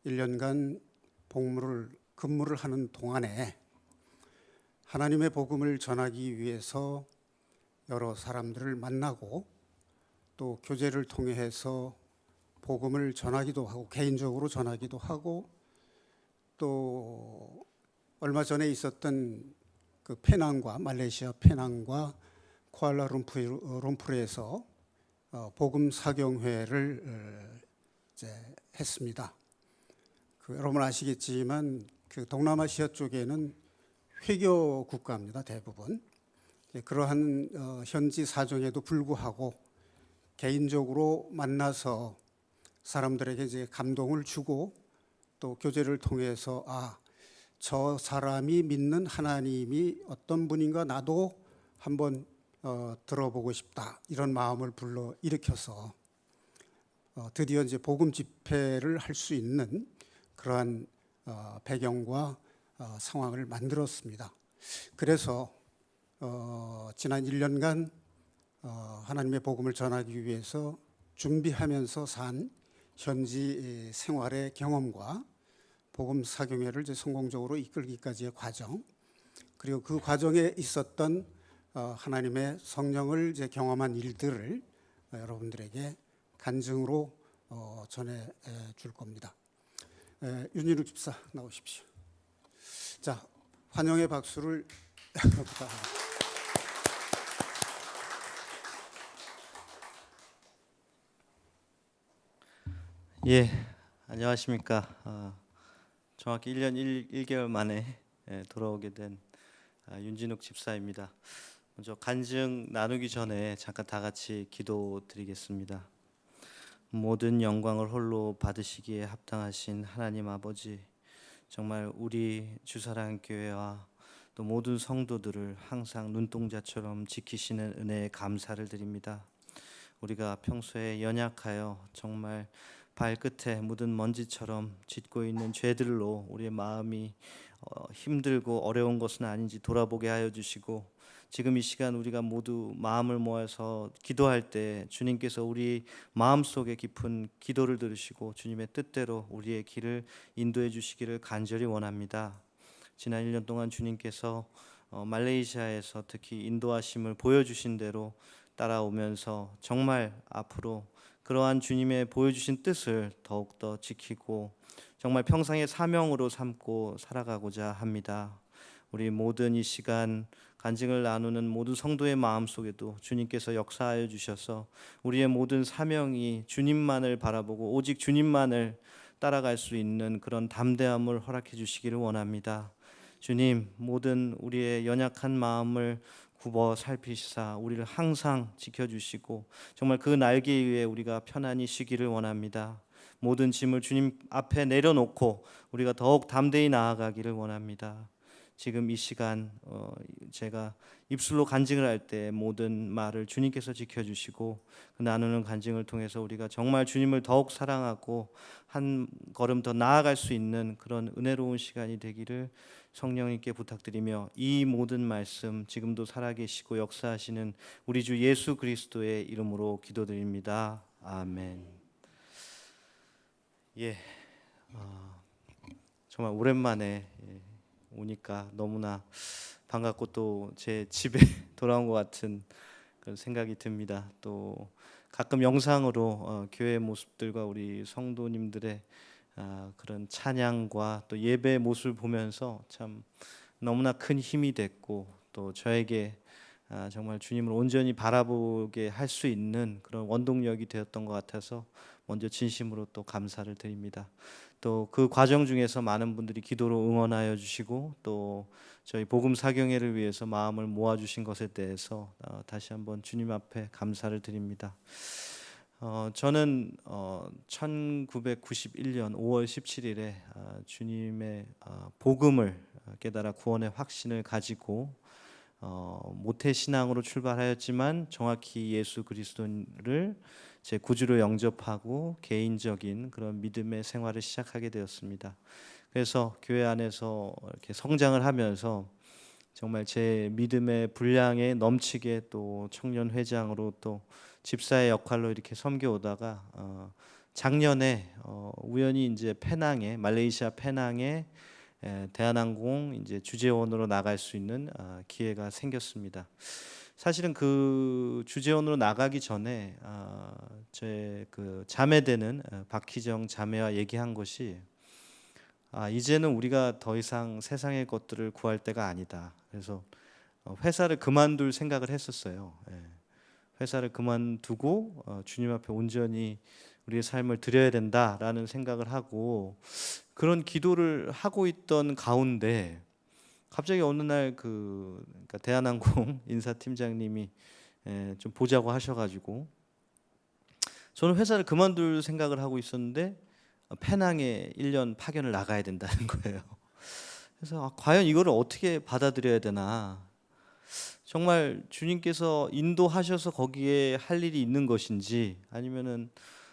1년간 근무를 하는 동안에 하나님의 복음을 전하기 위해서 여러 사람들을 만나고 또 교제를 통해서 복음을 전하기도 하고 개인적으로 전하기도 하고 또 얼마 전에 있었던 그 말레이시아 페낭과 쿠알라룸푸르에서 복음 사경회를 이제 했습니다. 여러분 아시겠지만 그 동남아시아 쪽에는 회교 국가입니다. 대부분. 그러한 현지 사정에도 불구하고 개인적으로 만나서 사람들에게 이제 감동을 주고 또 교제를 통해서 저 사람이 믿는 하나님이 어떤 분인가 나도 한번 들어보고 싶다 이런 마음을 불러 일으켜서 드디어 이제 복음 집회를 할 수 있는 그러한 배경과 상황을 만들었습니다. 그래서 지난 1년간 하나님의 복음을 전하기 위해서 준비하면서 산 현지 생활의 경험과 복음 사경회를 이제 성공적으로 이끌기까지의 과정, 그리고 그 과정에 있었던 하나님의 성령을 이제 경험한 일들을 여러분들에게 간증으로 전해 줄 겁니다. 윤진욱 집사 나오십시오. 자, 환영의 박수를 부탁합니다. 예, 안녕하십니까. 정확히 1년 1개월 만에 돌아오게 된 윤진욱 집사입니다. 먼저 간증 나누기 전에 잠깐 다 같이 기도드리겠습니다. 모든 영광을 홀로 받으시기에 합당하신 하나님 아버지, 정말 우리 주사랑교회와 또 모든 성도들을 항상 눈동자처럼 지키시는 은혜에 감사를 드립니다. 우리가 평소에 연약하여 정말 발끝에 묻은 먼지처럼 짙고 있는 죄들로 우리의 마음이 힘들고 어려운 것은 아닌지 돌아보게 하여 주시고, 지금 이 시간 우리가 모두 마음을 모아서 기도할 때 주님께서 우리 마음속에 깊은 기도를 들으시고 주님의 뜻대로 우리의 길을 인도해 주시기를 간절히 원합니다. 지난 1년 동안 주님께서 말레이시아에서 특히 인도하심을 보여주신 대로 따라오면서 정말 앞으로 그러한 주님의 보여주신 뜻을 더욱더 지키고 정말 평생의 사명으로 삼고 살아가고자 합니다. 우리 모든 이 시간 간증을 나누는 모든 성도의 마음속에도 주님께서 역사하여 주셔서 우리의 모든 사명이 주님만을 바라보고 오직 주님만을 따라갈 수 있는 그런 담대함을 허락해 주시기를 원합니다. 주님, 모든 우리의 연약한 마음을 굽어 살피시사 우리를 항상 지켜주시고 정말 그 날개 위에 우리가 편안히 쉬기를 원합니다. 모든 짐을 주님 앞에 내려놓고 우리가 더욱 담대히 나아가기를 원합니다. 지금 이 시간 제가 입술로 간증을 할 때 모든 말을 주님께서 지켜주시고 그 나누는 간증을 통해서 우리가 정말 주님을 더욱 사랑하고 한 걸음 더 나아갈 수 있는 그런 은혜로운 시간이 되기를 성령님께 부탁드리며, 이 모든 말씀 지금도 살아계시고 역사하시는 우리 주 예수 그리스도의 이름으로 기도드립니다. 아멘. 예, 정말 오랜만에 오니까 너무나 반갑고 또 제 집에 돌아온 것 같은 그런 생각이 듭니다. 또 가끔 영상으로 교회 모습들과 우리 성도님들의 그런 찬양과 또 예배의 모습을 보면서 참 너무나 큰 힘이 됐고 또 저에게 정말 주님을 온전히 바라보게 할 수 있는 그런 원동력이 되었던 것 같아서 먼저 진심으로 또 감사를 드립니다. 또 그 과정 중에서 많은 분들이 기도로 응원하여 주시고 또 저희 복음 사경회를 위해서 마음을 모아 주신 것에 대해서 다시 한번 주님 앞에 감사를 드립니다. 저는 1991년 5월 17일에 주님의 복음을 깨달아 구원의 확신을 가지고 모태신앙으로 출발하였지만 정확히 예수 그리스도를 제 구주로 영접하고 개인적인 그런 믿음의 생활을 시작하게 되었습니다. 그래서 교회 안에서 이렇게 성장을 하면서 정말 제 믿음의 분량에 넘치게 또 청년 회장으로 또 집사의 역할로 이렇게 섬겨오다가 작년에 우연히 이제 페낭에 말레이시아 페낭에 대한항공 이제 주재원으로 나갈 수 있는 기회가 생겼습니다. 사실은 그 주재원으로 나가기 전에 제 그 자매되는 박희정 자매와 얘기한 것이 이제는 우리가 더 이상 세상의 것들을 구할 때가 아니다. 그래서 회사를 그만둘 생각을 했었어요. 회사를 그만두고 주님 앞에 온전히 우리의 삶을 드려야 된다라는 생각을 하고 그런 기도를 하고 있던 가운데 갑자기 어느 날 그러니까 대한항공 인사팀장님이 좀 보자고 하셔가지고 저는 회사를 그만둘 생각을 하고 있었는데 페낭에 1년 파견을 나가야 된다는 거예요. 그래서 과연 이거를 어떻게 받아들여야 되나? 정말 주님께서 인도하셔서 거기에 할 일이 있는 것인지 아니면은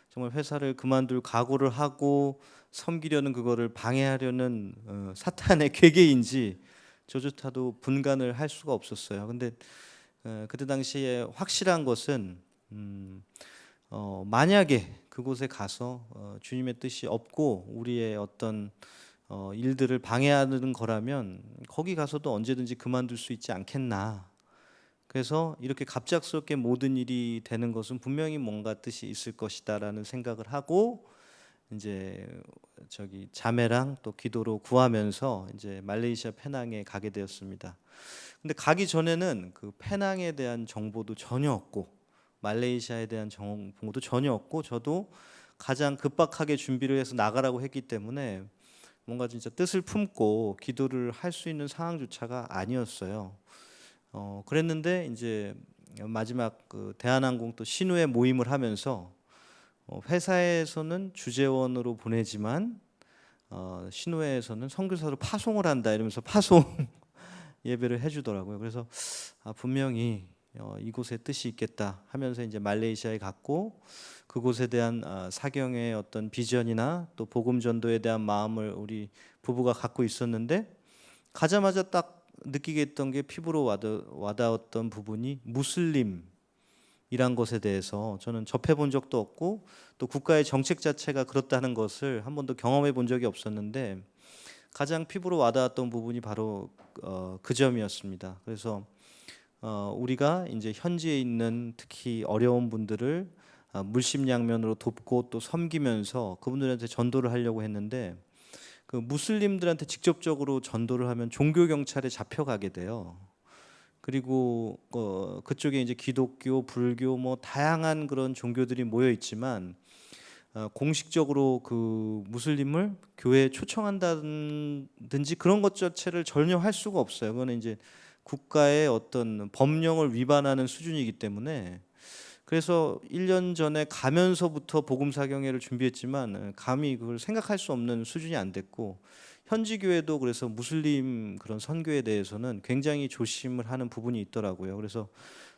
정말 회사를 그만둘 각오를 하고 섬기려는 그거를 방해하려는 사탄의 괴계인지 저조차도 분간을 할 수가 없었어요. 근데 그때 당시에 확실한 것은 만약에 그곳에 가서 주님의 뜻이 없고 우리의 어떤 일들을 방해하는 거라면 거기 가서도 언제든지 그만둘 수 있지 않겠나. 그래서 이렇게 갑작스럽게 모든 일이 되는 것은 분명히 뭔가 뜻이 있을 것이다라는 생각을 하고 이제 저기 자매랑 또 기도로 구하면서 이제 말레이시아 페낭에 가게 되었습니다. 근데 가기 전에는 그 페낭에 대한 정보도 전혀 없고 말레이시아에 대한 정보도 전혀 없고 저도 가장 급박하게 준비를 해서 나가라고 했기 때문에 뭔가 진짜 뜻을 품고 기도를 할 수 있는 상황조차가 아니었어요. 그랬는데 이제 마지막 그 대한항공 또 신우회 모임을 하면서 회사에서는 주재원으로 보내지만 신우회에서는 선교사로 파송을 한다 이러면서 파송 예배를 해주더라고요. 그래서 분명히 이곳에 뜻이 있겠다 하면서 이제 말레이시아에 갔고 그곳에 대한 사경의 어떤 비전이나 또 복음 전도에 대한 마음을 우리 부부가 갖고 있었는데 가자마자 딱 느끼게 했던 게 피부로 와닿았던 부분이 무슬림이란 것에 대해서 저는 접해본 적도 없고 또 국가의 정책 자체가 그렇다는 것을 한 번도 경험해 본 적이 없었는데 가장 피부로 와닿았던 부분이 바로 그 점이었습니다. 그래서 우리가 이제 현지에 있는 특히 어려운 분들을 물심양면으로 돕고 또 섬기면서 그분들한테 전도를 하려고 했는데 그 무슬림들한테 직접적으로 전도를 하면 종교 경찰에 잡혀가게 돼요. 그리고 그쪽에 이제 기독교, 불교 뭐 다양한 그런 종교들이 모여 있지만 공식적으로 그 무슬림을 교회에 초청한다든지 그런 것 자체를 전혀 할 수가 없어요. 그거는 이제 국가의 어떤 법령을 위반하는 수준이기 때문에 그래서 1년 전에 가면서부터 복음 사경회를 준비했지만 감히 그걸 생각할 수 없는 수준이 안 됐고 현지 교회도 그래서 무슬림 그런 선교에 대해서는 굉장히 조심을 하는 부분이 있더라고요. 그래서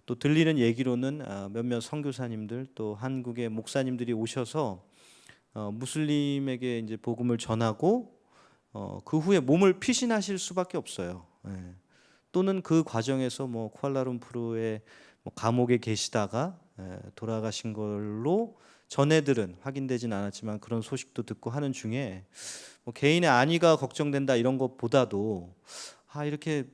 또 들리는 얘기로는 몇몇 선교사님들 또 한국의 목사님들이 오셔서 무슬림에게 이제 복음을 전하고 그 후에 몸을 피신하실 수밖에 없어요. 또는 그 과정에서 뭐 쿠알라룸푸르의 뭐 감옥에 계시다가 돌아가신 걸로 전해들은 확인되진 않았지만 그런 소식도 듣고 하는 중에 뭐 개인의 안위가 걱정된다 이런 것보다도 이렇게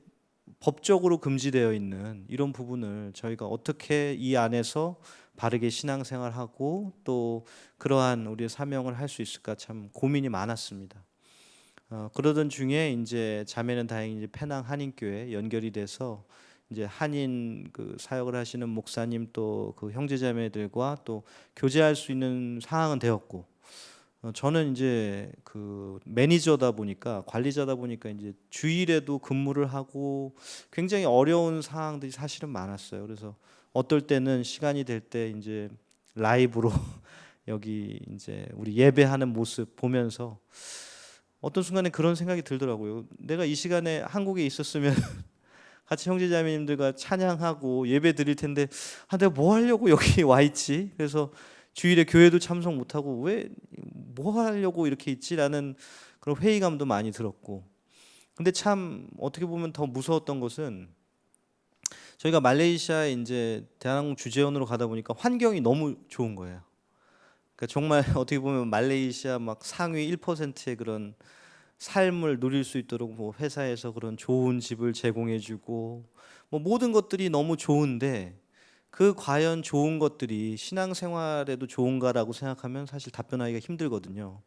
법적으로 금지되어 있는 이런 부분을 저희가 어떻게 이 안에서 바르게 신앙생활하고 또 그러한 우리의 사명을 할 수 있을까 참 고민이 많았습니다. 그러던 중에 이제 자매는 다행히 이제 페낭 한인교회 연결이 돼서 이제 한인 그 사역을 하시는 목사님 또 그 형제자매들과 또 교제할 수 있는 상황은 되었고 저는 이제 그 매니저다 보니까 관리자다 보니까 이제 주일에도 근무를 하고 굉장히 어려운 상황들이 사실은 많았어요. 그래서 어떨 때는 시간이 될 때 이제 라이브로 여기 이제 우리 예배하는 모습 보면서 어떤 순간에 그런 생각이 들더라고요. 내가 이 시간에 한국에 있었으면 같이 형제자매님들과 찬양하고 예배 드릴 텐데 내가 뭐 하려고 여기 와 있지? 그래서 주일에 교회도 참석 못 하고 왜 뭐 하려고 이렇게 있지라는 그런 회의감도 많이 들었고. 근데 참 어떻게 보면 더 무서웠던 것은 저희가 말레이시아에 이제 대한항공 주재원으로 가다 보니까 환경이 너무 좋은 거예요. 그러니까 정말 어떻게 보면 말레이시아 막 상위 1%의 그런 삶을 누릴 수 있도록 뭐 회사에서 그런 좋은 집을 제공해주고 뭐 모든 것들이 너무 좋은데 그 과연 좋은 것들이 신앙생활에도 좋은가라고 생각하면 사실 답변하기가 힘들거든요.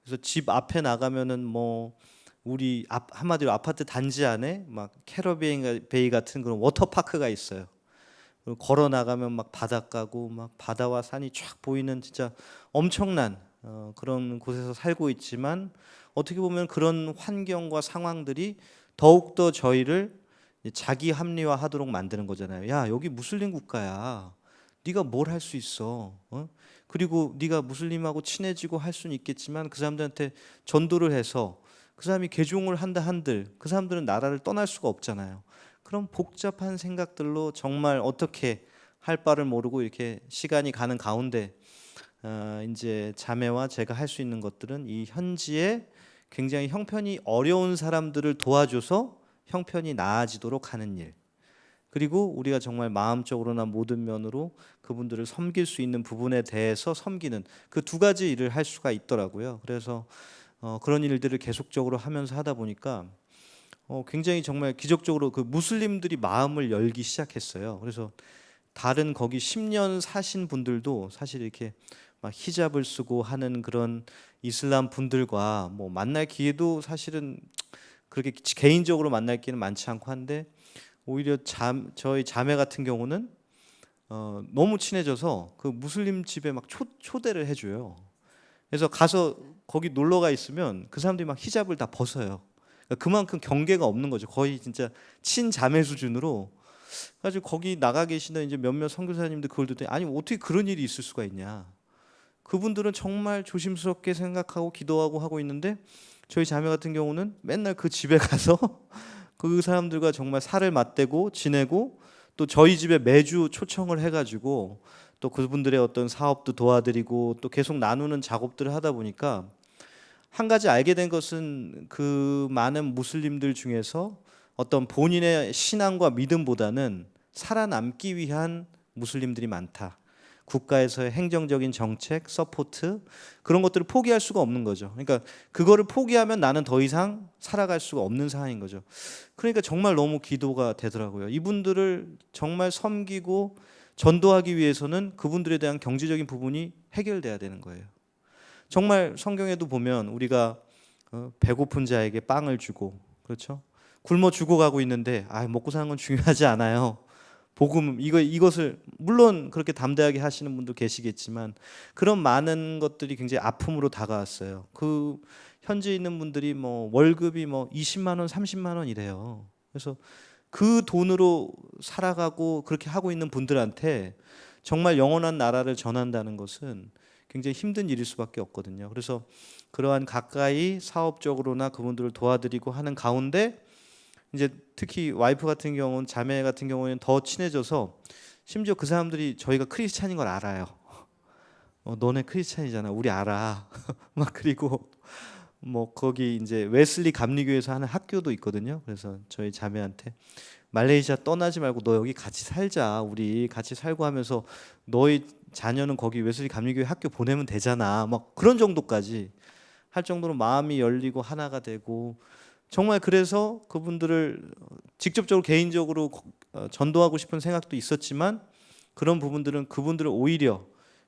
그래서 집 앞에 나가면은 뭐 우리 한마디로 아파트 단지 안에 막 캐러비안 베이 같은 그런 워터파크가 있어요. 그리고 걸어 나가면 막 바닷가고 막 바다와 산이 쫙 보이는 진짜 엄청난 그런 곳에서 살고 있지만 어떻게 보면 그런 환경과 상황들이 더욱더 저희를 자기 합리화하도록 만드는 거잖아요. 야, 여기 무슬림 국가야. 네가 뭘 할 수 있어? 어? 그리고 네가 무슬림하고 친해지고 할 수는 있겠지만 그 사람들한테 전도를 해서 그 사람이 개종을 한다 한들 그 사람들은 나라를 떠날 수가 없잖아요. 그런 복잡한 생각들로 정말 어떻게 할 바를 모르고 이렇게 시간이 가는 가운데 이제 자매와 제가 할 수 있는 것들은 이 현지에 굉장히 형편이 어려운 사람들을 도와줘서 형편이 나아지도록 하는 일. 그리고 우리가 정말 마음적으로나 모든 면으로 그분들을 섬길 수 있는 부분에 대해서 섬기는 그 두 가지 일을 할 수가 있더라고요. 그래서 그런 일들을 계속적으로 하면서 하다 보니까 굉장히 정말 기적적으로 그 무슬림들이 마음을 열기 시작했어요. 그래서 다른 거기 10년 사신 분들도 사실 이렇게 막 히잡을 쓰고 하는 그런 이슬람 분들과 뭐 만날 기회도 사실은 그렇게 개인적으로 만날 기회는 많지 않고 한데 오히려 저희 자매 같은 경우는 너무 친해져서 그 무슬림 집에 막 초대를 해줘요. 그래서 가서 거기 놀러가 있으면 그 사람들이 막 히잡을 다 벗어요. 그러니까 그만큼 경계가 없는 거죠. 거의 진짜 친자매 수준으로. 가지고 거기 나가 계시는 이제 몇몇 선교사님들 그걸 듣더니 아니 어떻게 그런 일이 있을 수가 있냐. 그분들은 정말 조심스럽게 생각하고 기도하고 하고 있는데 저희 자매 같은 경우는 맨날 그 집에 가서 그 사람들과 정말 살을 맞대고 지내고 또 저희 집에 매주 초청을 해가지고 또 그분들의 어떤 사업도 도와드리고 또 계속 나누는 작업들을 하다 보니까 한 가지 알게 된 것은 그 많은 무슬림들 중에서 어떤 본인의 신앙과 믿음보다는 살아남기 위한 무슬림들이 많다. 국가에서의 행정적인 정책, 서포트 그런 것들을 포기할 수가 없는 거죠. 그러니까 그거를 포기하면 나는 더 이상 살아갈 수가 없는 상황인 거죠. 그러니까 정말 너무 기도가 되더라고요. 이분들을 정말 섬기고 전도하기 위해서는 그분들에 대한 경제적인 부분이 해결돼야 되는 거예요. 정말 성경에도 보면 우리가 배고픈 자에게 빵을 주고 그렇죠? 굶어 죽어가고 있는데 먹고 사는 건 중요하지 않아요. 복음 이것을 물론 그렇게 담대하게 하시는 분도 계시겠지만 그런 많은 것들이 굉장히 아픔으로 다가왔어요. 그 현지에 있는 분들이 뭐 월급이 뭐 20만 원, 30만 원이래요. 그래서 그 돈으로 살아가고 그렇게 하고 있는 분들한테 정말 영원한 나라를 전한다는 것은 굉장히 힘든 일일 수밖에 없거든요. 그래서 그러한 가까이 사업적으로나 그분들을 도와드리고 하는 가운데 이제 특히 와이프 같은 경우는 자매 같은 경우에는 더 친해져서 심지어 그 사람들이 저희가 크리스찬인 걸 알아요. 너네 크리스찬이잖아. 우리 알아. 막 그리고 뭐 거기 이제 웨슬리 감리교에서 하는 학교도 있거든요. 그래서 저희 자매한테 말레이시아 떠나지 말고 너 여기 같이 살자. 우리 같이 살고 하면서 너희 자녀는 거기 웨슬리 감리교회 학교 보내면 되잖아. 막 그런 정도까지 할 정도로 마음이 열리고 하나가 되고 정말 그래서 그분들을 직접적으로 개인적으로 전도하고 싶은 생각도 있었지만 그런 부분들은 그분들을 오히려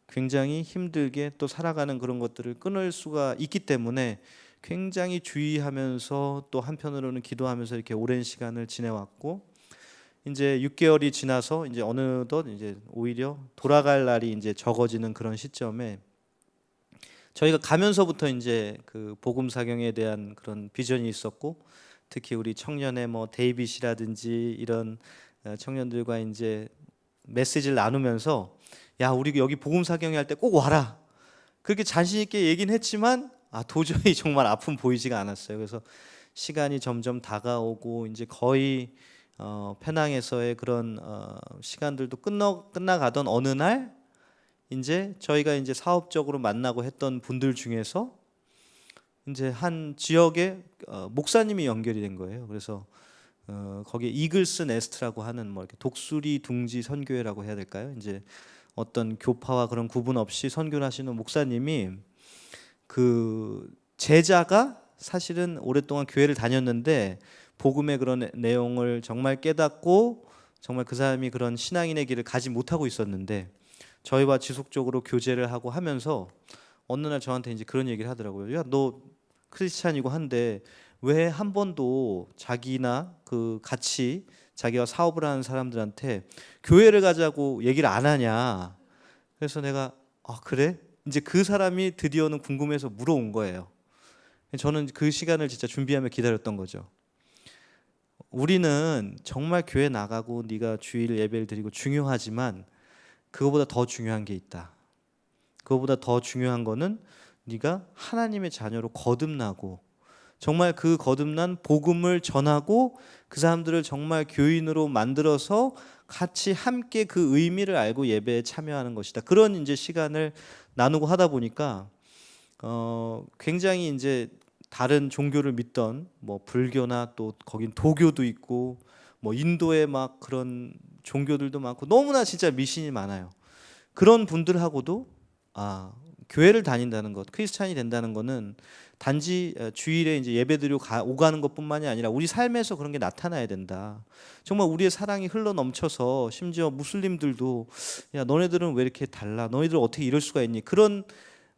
굉장히 힘들게 또 살아가는 그런 것들을 끊을 수가 있기 때문에 굉장히 주의하면서 또 한편으로는 기도하면서 이렇게 오랜 시간을 지내왔고 이제 6개월이 지나서 이제 어느덧 이제 오히려 돌아갈 날이 이제 적어지는 그런 시점에 저희가 가면서부터 이제 그 복음 사경에 대한 그런 비전이 있었고 특히 우리 청년의 뭐 데이빗이라든지 이런 청년들과 이제 메시지를 나누면서 야 우리 여기 복음 사경회 할 때 꼭 와라 그렇게 자신 있게 얘기는 했지만 도저히 정말 아픔 보이지가 않았어요. 그래서 시간이 점점 다가오고 이제 거의 페낭에서의 그런 시간들도 끝나가던 어느 날 이제 저희가 이제 사업적으로 만나고 했던 분들 중에서 이제 한 지역에 목사님이 연결이 된 거예요. 그래서 거기에 이글스 네스트라고 하는 뭐 이렇게 독수리 둥지 선교회라고 해야 될까요? 이제 어떤 교파와 그런 구분 없이 선교를 하시는 목사님이 그 제자가 사실은 오랫동안 교회를 다녔는데 복음의 그런 내용을 정말 깨닫고 정말 그 사람이 그런 신앙인의 길을 가지 못하고 있었는데 저희와 지속적으로 교제를 하고 하면서 어느 날 저한테 이제 그런 얘기를 하더라고요. 야, 너 크리스찬이고 한데 왜 한 번도 자기나 그 같이 자기와 사업을 하는 사람들한테 교회를 가자고 얘기를 안 하냐. 그래서 내가 아 그래? 이제 그 사람이 드디어는 궁금해서 물어온 거예요. 저는 그 시간을 진짜 준비하며 기다렸던 거죠. 우리는 정말 교회 나가고 네가 주일 예배를 드리고 중요하지만 그거보다 더 중요한 게 있다. 그거보다 더 중요한 거는 네가 하나님의 자녀로 거듭나고 정말 그 거듭난 복음을 전하고 그 사람들을 정말 교인으로 만들어서 같이 함께 그 의미를 알고 예배에 참여하는 것이다. 그런 이제 시간을 나누고 하다 보니까 굉장히 이제 다른 종교를 믿던 뭐 불교나 또 거긴 도교도 있고 뭐 인도에 막 그런 종교들도 많고 너무나 진짜 미신이 많아요. 그런 분들하고도 교회를 다닌다는 것, 크리스찬이 된다는 것은 단지 주일에 이제 예배드리고 오가는 것뿐만이 아니라 우리 삶에서 그런 게 나타나야 된다. 정말 우리의 사랑이 흘러 넘쳐서 심지어 무슬림들도 야 너네들은 왜 이렇게 달라? 너희들 어떻게 이럴 수가 있니? 그런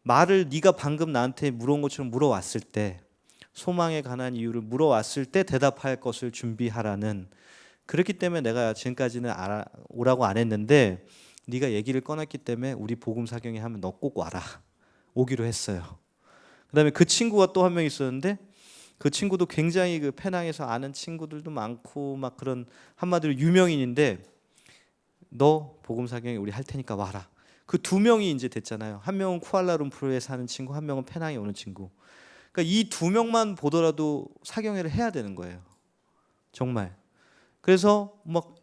말을 네가 방금 나한테 물어온 것처럼 물어왔을 때 소망에 관한 이유를 물어왔을 때 대답할 것을 준비하라는 그렇기 때문에 내가 지금까지는 오라고 안 했는데 네가 얘기를 꺼냈기 때문에 우리 복음 사경에 하면 너 꼭 와라 오기로 했어요. 그다음에 그 친구가 또 한 명 있었는데 그 친구도 굉장히 그 페낭에서 아는 친구들도 많고 막 그런 한마디로 유명인인데 너 복음 사경에 우리 할 테니까 와라. 그 두 명이 이제 됐잖아요. 한 명은 쿠알라룸푸르에 사는 친구, 한 명은 페낭에 오는 친구. 그러니까 이 두 명만 보더라도 사경회를 해야 되는 거예요. 정말. 그래서 막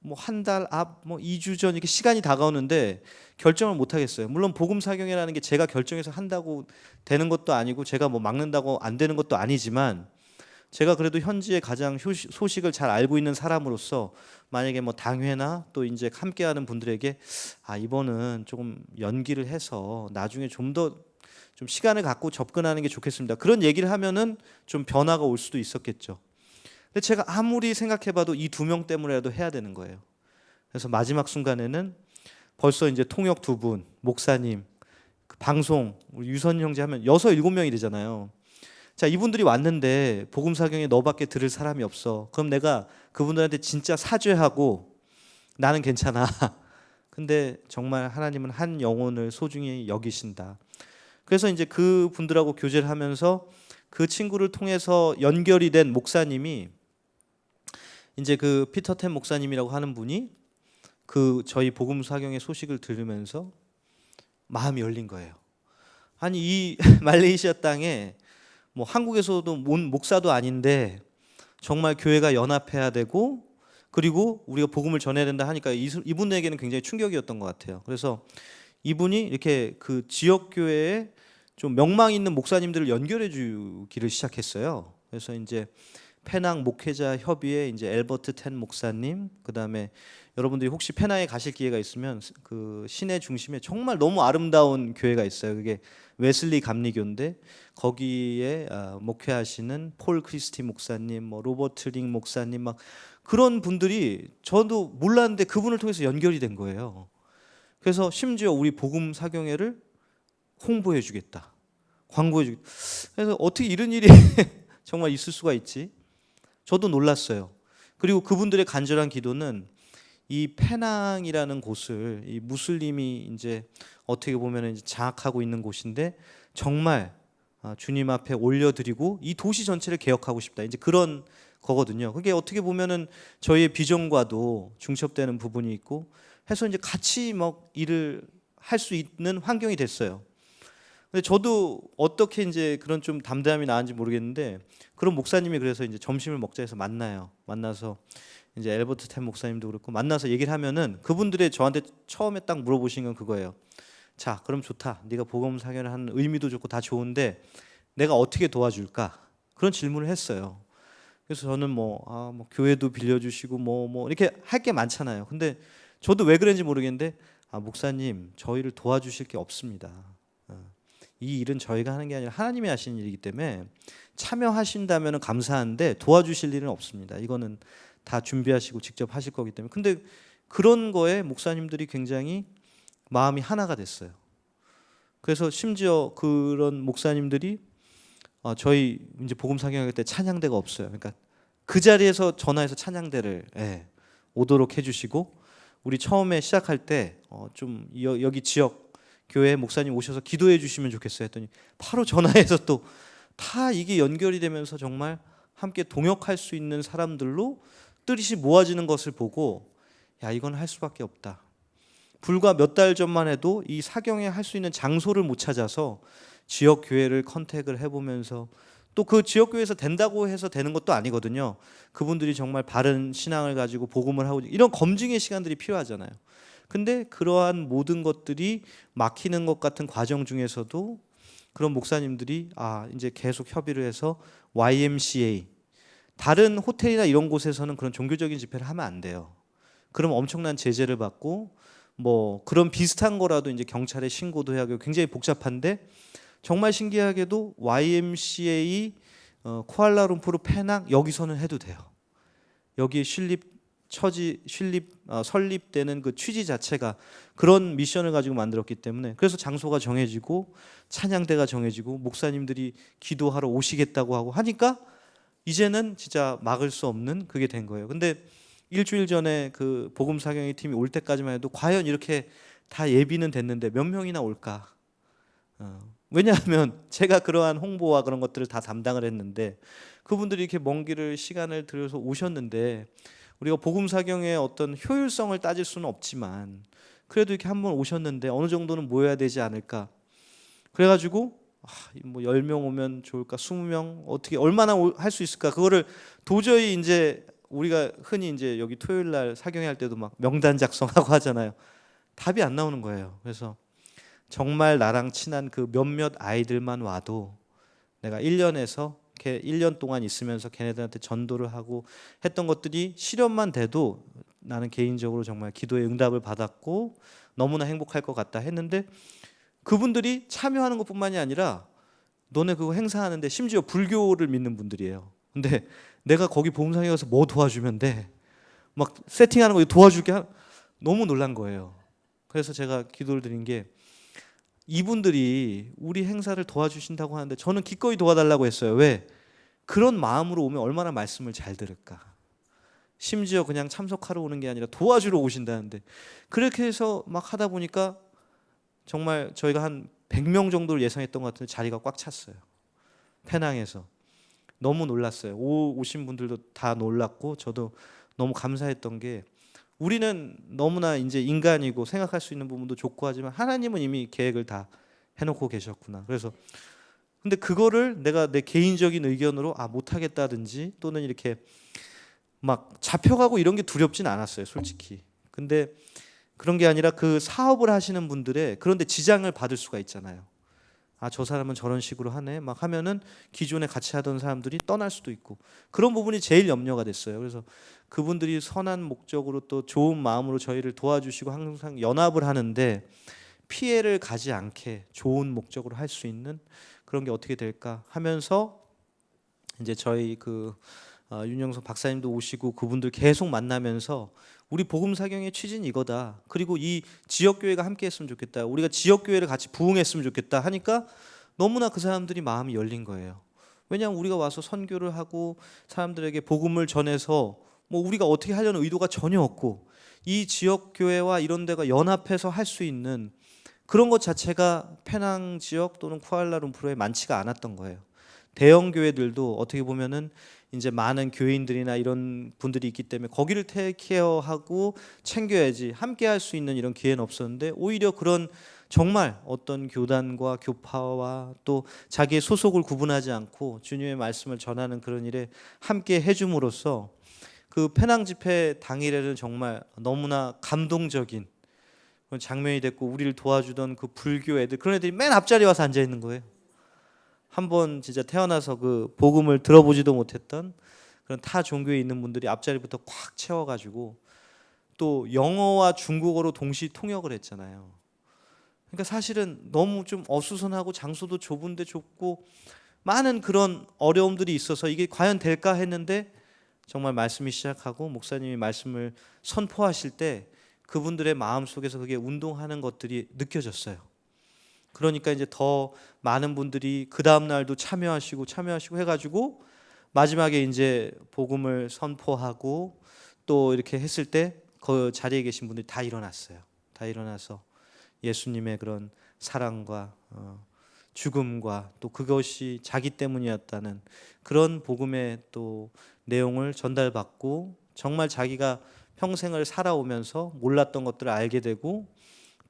뭐 한 달 앞, 뭐 2주 전 이렇게 시간이 다가오는데 결정을 못 하겠어요. 물론 복음 사경회라는 게 제가 결정해서 한다고 되는 것도 아니고 제가 뭐 막는다고 안 되는 것도 아니지만 제가 그래도 현지의 가장 소식을 잘 알고 있는 사람으로서 만약에 뭐 당회나 또 이제 함께하는 분들에게 이번은 조금 연기를 해서 나중에 좀 더 좀 시간을 갖고 접근하는 게 좋겠습니다. 그런 얘기를 하면은 좀 변화가 올 수도 있었겠죠. 근데 제가 아무리 생각해봐도 이 두 명 때문에라도 해야 되는 거예요. 그래서 마지막 순간에는 벌써 이제 통역 두 분, 목사님, 그 방송, 우리 유선 형제 하면 6, 7명이 되잖아요. 자, 이분들이 왔는데 복음 사경에 너밖에 들을 사람이 없어. 그럼 내가 그분들한테 진짜 사죄하고 나는 괜찮아. 근데 정말 하나님은 한 영혼을 소중히 여기신다. 그래서 이제 그 분들하고 교제를 하면서 그 친구를 통해서 연결이 된 목사님이 이제 그 피터템 목사님이라고 하는 분이 그 저희 복음 사경의 소식을 들으면서 마음이 열린 거예요. 아니 이 말레이시아 땅에 뭐 한국에서도 온 목사도 아닌데 정말 교회가 연합해야 되고 그리고 우리가 복음을 전해야 된다 하니까 이분에게는 굉장히 충격이었던 것 같아요. 그래서 이분이 이렇게 그 지역 교회에 좀 명망 있는 목사님들을 연결해 주기를 시작했어요. 그래서 이제 페낭 목회자 협의회 이제 엘버트 텐 목사님, 그다음에 여러분들이 혹시 페낭에 가실 기회가 있으면 그 시내 중심에 정말 너무 아름다운 교회가 있어요. 그게 웨슬리 감리교인데 거기에 목회하시는 폴 크리스티 목사님, 뭐 로버트 링 목사님 막 그런 분들이 저도 몰랐는데 그분을 통해서 연결이 된 거예요. 그래서 심지어 우리 복음 사경회를 홍보해 주겠다. 광고해 주겠다. 그래서 어떻게 이런 일이 정말 있을 수가 있지? 저도 놀랐어요. 그리고 그분들의 간절한 기도는 이 페낭이라는 곳을 이 무슬림이 이제 어떻게 보면 이제 장악하고 있는 곳인데 정말 주님 앞에 올려드리고 이 도시 전체를 개혁하고 싶다. 이제 그런 거거든요. 그게 어떻게 보면은 저희의 비전과도 중첩되는 부분이 있고 해서 이제 같이 막 일을 할 수 있는 환경이 됐어요. 근데 저도 어떻게 이제 그런 좀 담대함이 나은지 모르겠는데 그런 목사님이 그래서 이제 점심을 먹자 해서 만나요. 만나서 이제 엘버트 텐 목사님도 그렇고 만나서 얘기를 하면은 그분들의 저한테 처음에 딱 물어보신 건 그거예요. 자, 그럼 좋다. 네가 복음 사경을 하는 의미도 좋고 다 좋은데 내가 어떻게 도와줄까? 그런 질문을 했어요. 그래서 저는 뭐 교회도 빌려주시고 뭐 이렇게 할 게 많잖아요. 근데 저도 왜 그런지 모르겠는데 목사님 저희를 도와주실 게 없습니다. 이 일은 저희가 하는 게 아니라 하나님이 하시는 일이기 때문에 참여하신다면 감사한데 도와주실 일은 없습니다. 이거는 다 준비하시고 직접 하실 거기 때문에. 근데 그런 거에 목사님들이 굉장히 마음이 하나가 됐어요. 그래서 심지어 그런 목사님들이 저희 이제 복음 사경할 때 찬양대가 없어요. 그러니까 그 자리에서 전화해서 찬양대를 오도록 해주시고, 우리 처음에 시작할 때 좀 여기 지역 교회 목사님 오셔서 기도해 주시면 좋겠어요 했더니 바로 전화해서 또 다 이게 연결이 되면서 정말 함께 동역할 수 있는 사람들로 뜻이 모아지는 것을 보고, 야, 이건 할 수밖에 없다. 불과 몇 달 전만 해도 이 사경에 할 수 있는 장소를 못 찾아서 지역 교회를 컨택을 해보면서, 또 그 지역 교회에서 된다고 해서 되는 것도 아니거든요. 그분들이 정말 바른 신앙을 가지고 복음을 하고 이런 검증의 시간들이 필요하잖아요. 근데 그러한 모든 것들이 막히는 것 같은 과정 중에서도 그런 목사님들이 이제 계속 협의를 해서 YMCA, 다른 호텔이나 이런 곳에서는 그런 종교적인 집회를 하면 안 돼요. 그럼 엄청난 제재를 받고 뭐 그런 비슷한 거라도 이제 경찰에 신고도 해야 하고 굉장히 복잡한데, 정말 신기하게도 YMCA 쿠알라룸푸르 페낭 여기서는 해도 돼요. 여기 설립되는 그 취지 자체가 그런 미션을 가지고 만들었기 때문에, 그래서 장소가 정해지고 찬양대가 정해지고 목사님들이 기도하러 오시겠다고 하고 하니까 이제는 진짜 막을 수 없는 그게 된 거예요. 근데 일주일 전에 그 복음 사경의 팀이 올 때까지만 해도 과연 이렇게 다 예비는 됐는데 몇 명이나 올까? 왜냐하면 제가 그러한 홍보와 그런 것들을 다 담당을 했는데, 그분들이 이렇게 먼 길을 시간을 들여서 오셨는데, 우리가 복음 사경의 어떤 효율성을 따질 수는 없지만 그래도 이렇게 한번 오셨는데 어느 정도는 모여야 되지 않을까? 그래가지고 뭐 10명 오면 좋을까? 20명 어떻게 얼마나 할 수 있을까? 그거를 도저히 이제 우리가 흔히 이제 여기 토요일 날 사경회 할 때도 막 명단 작성하고 하잖아요. 답이 안 나오는 거예요. 그래서 정말 나랑 친한 그 몇몇 아이들만 와도 내가 1년 동안 있으면서 걔네들한테 전도를 하고 했던 것들이 실현만 돼도 나는 개인적으로 정말 기도의 응답을 받았고 너무나 행복할 것 같다 했는데, 그분들이 참여하는 것뿐만이 아니라 너네 그거 행사하는데 심지어 불교를 믿는 분들이에요. 근데 내가 거기 보험상에 가서 뭐 도와주면 돼? 막 세팅하는 거 도와줄게. 너무 놀란 거예요. 그래서 제가 기도를 드린 게, 이분들이 우리 행사를 도와주신다고 하는데 저는 기꺼이 도와달라고 했어요. 왜? 그런 마음으로 오면 얼마나 말씀을 잘 들을까. 심지어 그냥 참석하러 오는 게 아니라 도와주러 오신다는데, 그렇게 해서 막 하다 보니까 정말 저희가 한 100명 정도를 예상했던 것 같은데 자리가 꽉 찼어요. 페낭에서. 너무 놀랐어요. 오신 분들도 다 놀랐고 저도 너무 감사했던 게, 우리는 너무나 이제 인간이고 생각할 수 있는 부분도 좋고 하지만 하나님은 이미 계획을 다 해놓고 계셨구나. 그래서 근데 그거를 내가 내 개인적인 의견으로 못하겠다든지 또는 이렇게 막 잡혀가고 이런 게 두렵진 않았어요, 솔직히. 근데 그런 게 아니라 그 사업을 하시는 분들의 그런데 지장을 받을 수가 있잖아요. 저 사람은 저런 식으로 하네 막 하면은 기존에 같이 하던 사람들이 떠날 수도 있고, 그런 부분이 제일 염려가 됐어요. 그래서 그분들이 선한 목적으로 또 좋은 마음으로 저희를 도와주시고 항상 연합을 하는데, 피해를 가지 않게 좋은 목적으로 할 수 있는 그런 게 어떻게 될까 하면서 이제 저희 윤영석 박사님도 오시고 그분들 계속 만나면서 우리 복음 사경의 취지는 이거다. 그리고 이 지역 교회가 함께 했으면 좋겠다. 우리가 지역 교회를 같이 부흥했으면 좋겠다 하니까 너무나 그 사람들이 마음이 열린 거예요. 왜냐하면 우리가 와서 선교를 하고 사람들에게 복음을 전해서 뭐 우리가 어떻게 하려는 의도가 전혀 없고, 이 지역 교회와 이런 데가 연합해서 할 수 있는 그런 것 자체가 페낭 지역 또는 쿠알라룸푸르에 많지가 않았던 거예요. 대형 교회들도 어떻게 보면은 이제 많은 교인들이나 이런 분들이 있기 때문에 거기를 테이크케어하고 챙겨야지 함께 할 수 있는 이런 기회는 없었는데, 오히려 그런 정말 어떤 교단과 교파와 또 자기의 소속을 구분하지 않고 주님의 말씀을 전하는 그런 일에 함께 해줌으로써 그 페낭 집회 당일에는 정말 너무나 감동적인 그런 장면이 됐고, 우리를 도와주던 그 불교 애들, 그런 애들이 맨 앞자리에 와서 앉아 있는 거예요. 한번 진짜 태어나서 그 복음을 들어보지도 못했던 그런 타 종교에 있는 분들이 앞자리부터 꽉 채워가지고 또 영어와 중국어로 동시 통역을 했잖아요. 그러니까 사실은 너무 좀 어수선하고 장소도 좁은데 좁고 많은 그런 어려움들이 있어서 이게 과연 될까 했는데 정말 말씀이 시작하고 목사님이 말씀을 선포하실 때 그분들의 마음속에서 그게 운동하는 것들이 느껴졌어요. 그러니까 이제 더 많은 분들이 그 다음 날도 참여하시고 해가지고 마지막에 이제 복음을 선포하고 또 이렇게 했을 때 그 자리에 계신 분들이 다 일어났어요. 다 일어나서 예수님의 그런 사랑과 죽음과 또 그것이 자기 때문이었다는 그런 복음의 또 내용을 전달받고 정말 자기가 평생을 살아오면서 몰랐던 것들을 알게 되고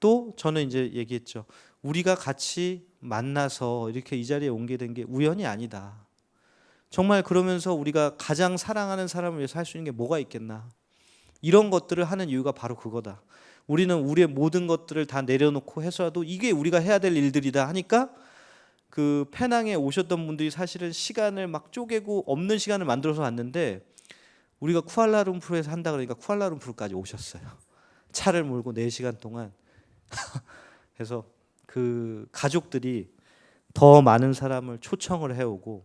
또 저는 이제 얘기했죠. 우리가 같이 만나서 이렇게 이 자리에 오게 된 게 우연이 아니다. 정말 그러면서 우리가 가장 사랑하는 사람을 위해서 할 수 있는 게 뭐가 있겠나. 이런 것들을 하는 이유가 바로 그거다. 우리는 우리의 모든 것들을 다 내려놓고 해서라도 이게 우리가 해야 될 일들이다 하니까 그 페낭에 오셨던 분들이 사실은 시간을 막 쪼개고 없는 시간을 만들어서 왔는데 우리가 쿠알라룸푸르에서 한다 그러니까 쿠알라룸푸르까지 오셨어요. 차를 몰고 4시간 동안. 그래서 그 가족들이 더 많은 사람을 초청을 해오고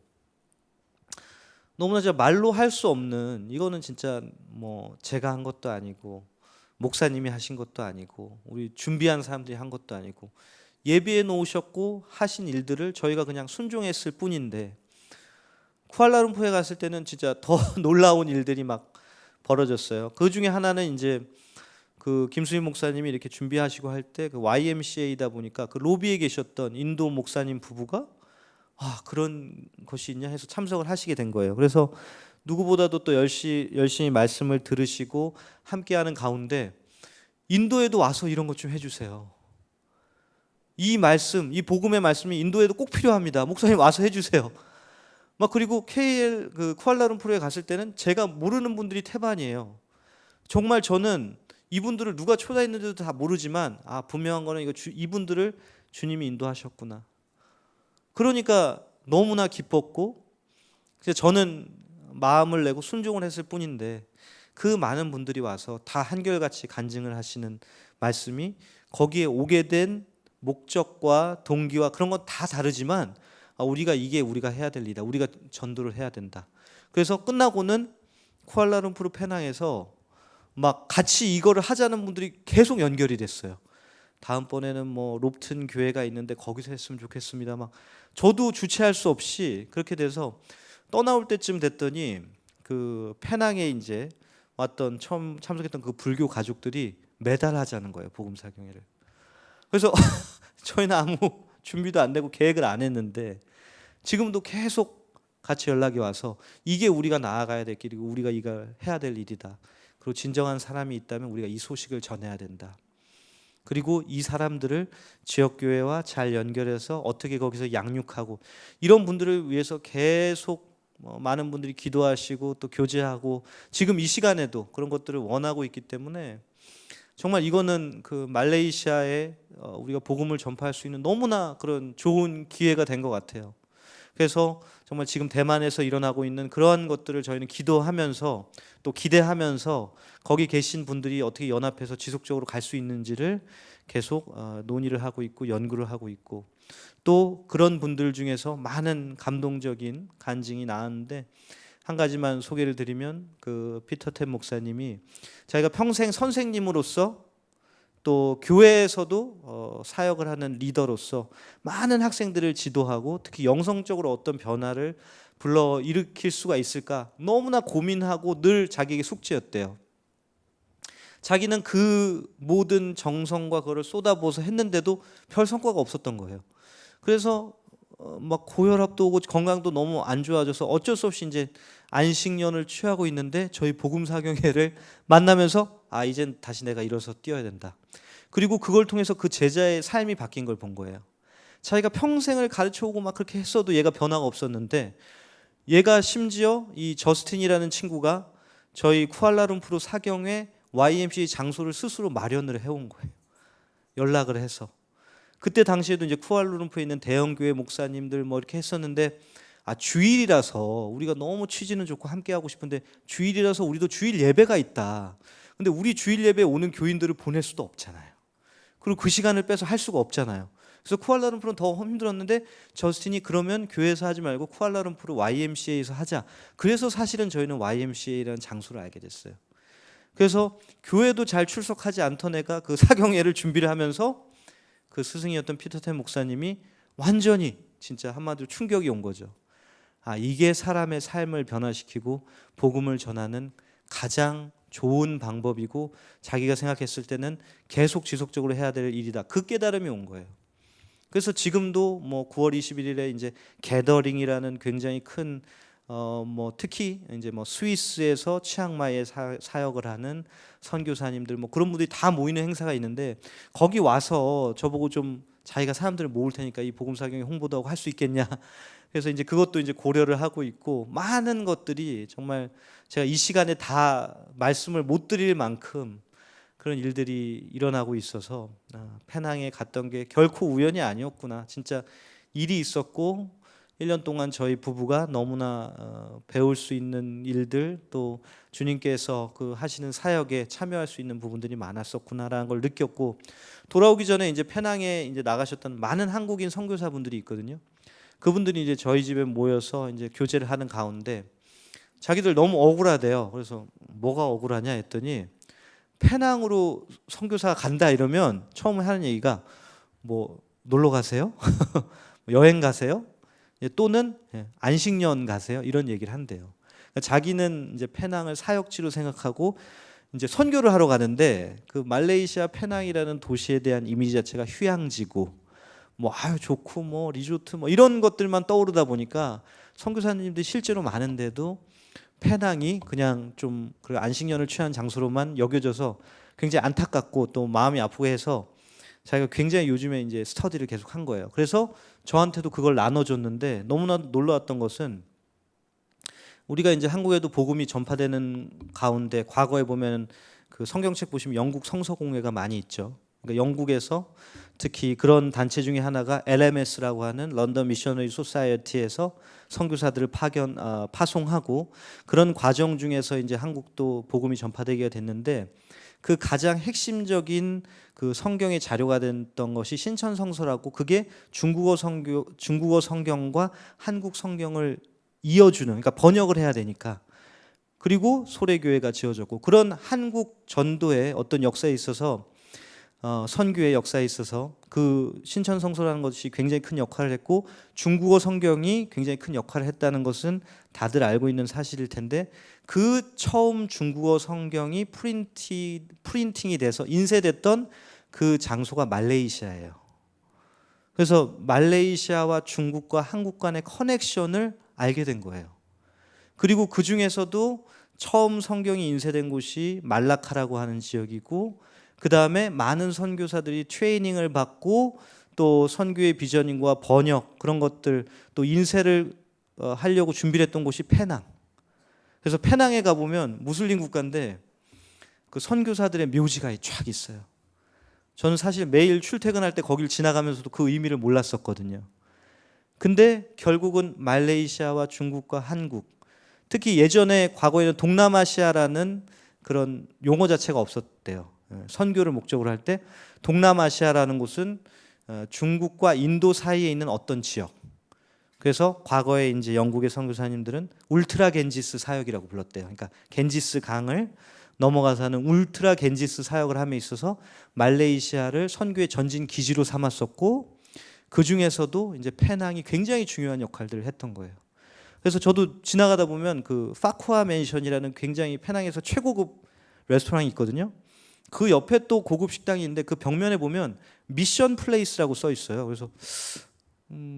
너무나 진짜 말로 할 수 없는 이거는 진짜 뭐 제가 한 것도 아니고 목사님이 하신 것도 아니고 우리 준비한 사람들이 한 것도 아니고 예비해 놓으셨고 하신 일들을 저희가 그냥 순종했을 뿐인데 쿠알라룸푸르에 갔을 때는 진짜 더 놀라운 일들이 막 벌어졌어요. 그 중에 하나는 이제 그 김수희 목사님이 이렇게 준비하시고 할 때 그 YMCA이다 보니까 그 로비에 계셨던 인도 목사님 부부가 그런 것이 있냐 해서 참석을 하시게 된 거예요. 그래서 누구보다도 또 열심히 말씀을 들으시고 함께하는 가운데 인도에도 와서 이런 것 좀 해주세요. 이 말씀, 이 복음의 말씀이 인도에도 꼭 필요합니다. 목사님 와서 해주세요. 막 그리고 KL 그 쿠알라룸푸르에 갔을 때는 제가 모르는 분들이 태반이에요. 정말 저는 이분들을 누가 초대했는지도 다 모르지만 분명한 거는 이분들을 주님이 인도하셨구나. 그러니까 너무나 기뻤고 저는 마음을 내고 순종을 했을 뿐인데 그 많은 분들이 와서 다 한결같이 간증을 하시는 말씀이 거기에 오게 된 목적과 동기와 그런 건 다 다르지만 이게 우리가 해야 될 일이다. 우리가 전도를 해야 된다. 그래서 끝나고는 쿠알라룸푸르 페낭에서 막 같이 이거를 하자는 분들이 계속 연결이 됐어요. 다음번에는 뭐 롭튼 교회가 있는데 거기서 했으면 좋겠습니다. 막 저도 주체할 수 없이 그렇게 돼서 떠나올 때쯤 됐더니 그 페낭에 이제 왔던 처음 참석했던 그 불교 가족들이 매달 하자는 거예요. 복음 사경회를. 그래서 저희는 아무 준비도 안 되고 계획을 안 했는데 지금도 계속 같이 연락이 와서 이게 우리가 나아가야 될 길이고 우리가 이걸 해야 될 일이다. 그리고 진정한 사람이 있다면 우리가 이 소식을 전해야 된다. 그리고 이 사람들을 지역교회와 잘 연결해서 어떻게 거기서 양육하고 이런 분들을 위해서 계속 많은 분들이 기도하시고 또 교제하고 지금 이 시간에도 그런 것들을 원하고 있기 때문에 정말 이거는 그 말레이시아에 우리가 복음을 전파할 수 있는 너무나 그런 좋은 기회가 된 것 같아요. 그래서 정말 지금 대만에서 일어나고 있는 그러한 것들을 저희는 기도하면서 또 기대하면서 거기 계신 분들이 어떻게 연합해서 지속적으로 갈 수 있는지를 계속 논의를 하고 있고 연구를 하고 있고 또 그런 분들 중에서 많은 감동적인 간증이 나왔는데 한 가지만 소개를 드리면 그 피터템 목사님이 자기가 평생 선생님으로서 또 교회에서도 사역을 하는 리더로서 많은 학생들을 지도하고 특히 영성적으로 어떤 변화를 불러 일으킬 수가 있을까 너무나 고민하고 늘 자기에게 숙제였대요. 자기는 그 모든 정성과 그걸 쏟아부어서 했는데도 별 성과가 없었던 거예요. 그래서 막 고혈압도 오고 건강도 너무 안 좋아져서 어쩔 수 없이 이제 안식년을 취하고 있는데 저희 복음사경회를 만나면서 이젠 다시 내가 일어서 뛰어야 된다. 그리고 그걸 통해서 그 제자의 삶이 바뀐 걸 본 거예요. 자기가 평생을 가르쳐오고 막 그렇게 했어도 얘가 변화가 없었는데 얘가 심지어 이 저스틴이라는 친구가 저희 쿠알라룸푸르 사경회 YMCA 장소를 스스로 마련을 해온 거예요. 연락을 해서. 그때 당시에도 이제 쿠알라룸푸르에 있는 대형교회 목사님들 뭐 이렇게 했었는데 주일이라서 우리가 너무 취지는 좋고 함께 하고 싶은데 주일이라서 우리도 주일 예배가 있다. 근데 우리 주일 예배에 오는 교인들을 보낼 수도 없잖아요. 그리고 그 시간을 빼서 할 수가 없잖아요. 그래서 쿠알라룸푸르는 더 힘들었는데 저스틴이 그러면 교회에서 하지 말고 쿠알라룸푸르 YMCA에서 하자. 그래서 사실은 저희는 YMCA라는 장소를 알게 됐어요. 그래서 교회도 잘 출석하지 않던 애가 그 사경회를 준비를 하면서 그 스승이었던 피터텐 목사님이 완전히 진짜 한마디로 충격이 온 거죠. 아, 이게 사람의 삶을 변화시키고 복음을 전하는 가장 좋은 방법이고 자기가 생각했을 때는 계속 지속적으로 해야 될 일이다. 그 깨달음이 온 거예요. 그래서 지금도 뭐 9월 21일에 이제 게더링이라는 굉장히 큰 뭐 특히 이제 뭐 스위스에서 치앙마이에 사역을 하는 선교사님들 뭐 그런 분들이 다 모이는 행사가 있는데 거기 와서 저보고 좀 자기가 사람들을 모을 테니까 이 복음 사경에 홍보도 하고 할 수 있겠냐. 그래서 이제 그것도 이제 고려를 하고 있고 많은 것들이 정말 제가 이 시간에 다 말씀을 못 드릴 만큼 그런 일들이 일어나고 있어서 페낭에 갔던 게 결코 우연이 아니었구나. 진짜 일이 있었고 1년 동안 저희 부부가 너무나 배울 수 있는 일들 또 주님께서 그 하시는 사역에 참여할 수 있는 부분들이 많았었구나라는 걸 느꼈고 돌아오기 전에 이제 페낭에 이제 나가셨던 많은 한국인 선교사분들이 있거든요. 그분들이 이제 저희 집에 모여서 이제 교제를 하는 가운데 자기들 너무 억울하대요. 그래서 뭐가 억울하냐 했더니 페낭으로 선교사가 간다 이러면 처음에 하는 얘기가 뭐 놀러 가세요? 여행 가세요? 또는 안식년 가세요? 이런 얘기를 한대요. 그러니까 자기는 이제 페낭을 사역지로 생각하고 이제 선교를 하러 가는데 그 말레이시아 페낭이라는 도시에 대한 이미지 자체가 휴양지고 뭐 아유 좋고 뭐 리조트 뭐 이런 것들만 떠오르다 보니까 선교사님들이 실제로 많은데도 페낭이 그냥 좀 그 안식년을 취한 장소로만 여겨져서 굉장히 안타깝고 또 마음이 아프고 해서 자기가 굉장히 요즘에 이제 스터디를 계속 한 거예요. 그래서 저한테도 그걸 나눠줬는데 너무나 놀라웠던 것은 우리가 이제 한국에도 복음이 전파되는 가운데 과거에 보면 그 성경책 보시면 영국 성서공회가 많이 있죠. 그러니까 영국에서 특히 그런 단체 중에 하나가 LMS라고 하는 런던 미셔너리 소사이어티에서 선교사들을 파송하고 그런 과정 중에서 이제 한국도 복음이 전파되게 됐는데 그 가장 핵심적인 그 성경의 자료가 됐던 것이 신천성서라고 그게 중국어 성경과 한국 성경을 이어주는 그러니까 번역을 해야 되니까 그리고 소래교회가 지어졌고 그런 한국 전도의 어떤 역사에 있어서 선교의 역사에 있어서 그 신천성서라는 것이 굉장히 큰 역할을 했고 중국어 성경이 굉장히 큰 역할을 했다는 것은 다들 알고 있는 사실일 텐데 그 처음 중국어 성경이 프린팅이 돼서 인쇄됐던 그 장소가 말레이시아예요. 그래서 말레이시아와 중국과 한국 간의 커넥션을 알게 된 거예요. 그리고 그 중에서도 처음 성경이 인쇄된 곳이 말라카라고 하는 지역이고 그 다음에 많은 선교사들이 트레이닝을 받고 또 선교의 비전과 번역 그런 것들 또 인쇄를 하려고 준비를 했던 곳이 페낭. 그래서 페낭에 가보면 무슬림 국가인데 그 선교사들의 묘지가 쫙 있어요. 저는 사실 매일 출퇴근할 때 거길 지나가면서도 그 의미를 몰랐었거든요. 근데 결국은 말레이시아와 중국과 한국 특히 예전에 과거에는 동남아시아라는 그런 용어 자체가 없었대요. 선교를 목적으로 할 때 동남아시아라는 곳은 중국과 인도 사이에 있는 어떤 지역. 그래서 과거에 이제 영국의 선교사님들은 울트라 겐지스 사역이라고 불렀대요. 그러니까 겐지스 강을 넘어가서 하는 울트라 겐지스 사역을 함에 있어서 말레이시아를 선교의 전진 기지로 삼았었고 그 중에서도 이제 페낭이 굉장히 중요한 역할들을 했던 거예요. 그래서 저도 지나가다 보면 그 파쿠아 맨션이라는 굉장히 페낭에서 최고급 레스토랑이 있거든요. 그 옆에 또 고급 식당이 있는데 그 벽면에 보면 미션 플레이스라고 써 있어요. 그래서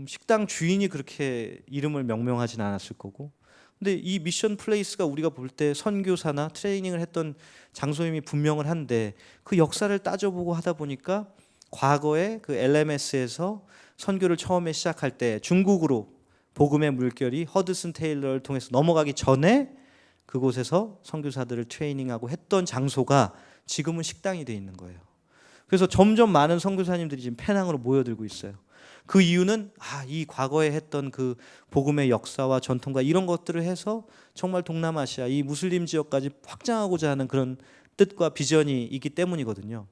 식당 주인이 그렇게 이름을 명명하진 않았을 거고. 근데 이 미션 플레이스가 우리가 볼 때 선교사나 트레이닝을 했던 장소임이 분명을 한데 그 역사를 따져보고 하다 보니까 과거에 그 LMS에서 선교를 처음에 시작할 때 중국으로 복음의 물결이 허드슨 테일러를 통해서 넘어가기 전에 그곳에서 선교사들을 트레이닝하고 했던 장소가 지금은 식당이 돼 있는 거예요. 그래서 점점 많은 선교사님들이 지금 페낭으로 모여들고 있어요. 그 이유는 이 과거에 했던 그 복음의 역사와 전통과 이런 것들을 해서 정말 동남아시아 이 무슬림 지역까지 확장하고자 하는 그런 뜻과 비전이 있기 때문이거든요.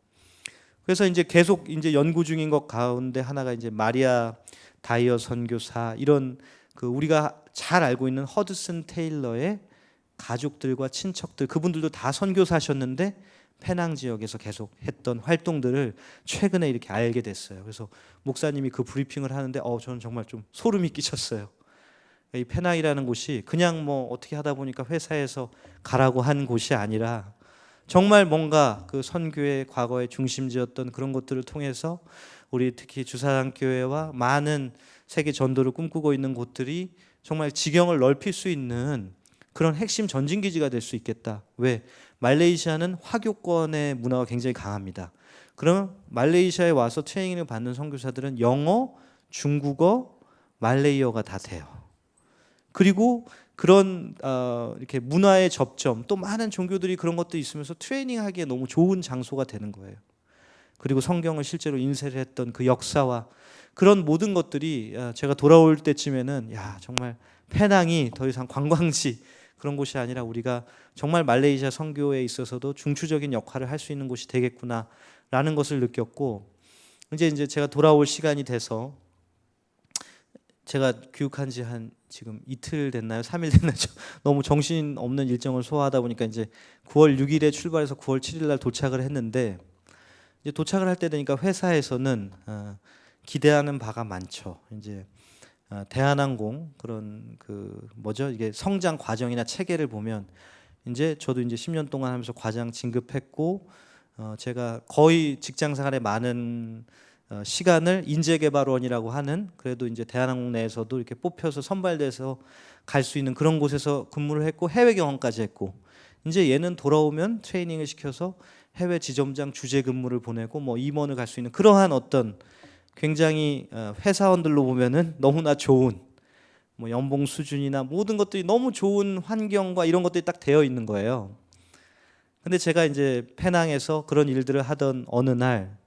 그래서 이제 계속 이제 연구 중인 것 가운데 하나가 이제 마리아 다이어 선교사, 이런 그 우리가 잘 알고 있는 허드슨 테일러의 가족들과 친척들, 그분들도 다 선교사셨는데 페낭 지역에서 계속 했던 활동들을 최근에 이렇게 알게 됐어요. 그래서 목사님이 그 브리핑을 하는데 저는 정말 좀 소름이 끼쳤어요. 이 페낭이라는 곳이 그냥 뭐 어떻게 하다 보니까 회사에서 가라고 한 곳이 아니라 정말 뭔가 그 선교의 과거의 중심지였던 그런 것들을 통해서 우리 특히 주사장교회와 많은 세계 전도를 꿈꾸고 있는 곳들이 정말 지경을 넓힐 수 있는 그런 핵심 전진기지가 될 수 있겠다. 왜? 말레이시아는 화교권의 문화가 굉장히 강합니다. 그러면 말레이시아에 와서 트레이닝을 받는 선교사들은 영어, 중국어, 말레이어가 다 돼요. 그리고 그런 이렇게 문화의 접점, 또 많은 종교들이 그런 것도 있으면서 트레이닝하기에 너무 좋은 장소가 되는 거예요. 그리고 성경을 실제로 인쇄를 했던 그 역사와 그런 모든 것들이 제가 돌아올 때쯤에는 정말 페낭이 더 이상 관광지 그런 곳이 아니라 우리가 정말 말레이시아 선교에 있어서도 중추적인 역할을 할 수 있는 곳이 되겠구나라는 것을 느꼈고, 이제 제가 돌아올 시간이 돼서 제가 귀국한 지 한 지금 이틀 됐나요? 3일 됐나요? 너무 정신 없는 일정을 소화하다 보니까 이제 9월 6일에 출발해서 9월 7일 날 도착을 했는데, 이제 도착을 할 때 되니까 회사에서는 기대하는 바가 많죠. 이제 대한항공 그런 이게 성장 과정이나 체계를 보면 이제 저도 이제 10년 동안 하면서 과장 진급했고, 제가 거의 직장 생활의 많은 시간을 인재개발원이라고 하는, 그래도 이제 대한항공 내에서도 이렇게 뽑혀서 선발돼서 갈 수 있는 그런 곳에서 근무를 했고, 해외 경험까지 했고, 이제 얘는 돌아오면 트레이닝을 시켜서 해외 지점장 주재 근무를 보내고 뭐 임원을 갈 수 있는 그러한 어떤 굉장히 회사원들로 보면은 너무나 좋은 뭐 연봉 수준이나 모든 것들이 너무 좋은 환경과 이런 것들이 딱 되어 있는 거예요. 근데 제가 이제 페낭에서 그런 일들을 하던 어느 날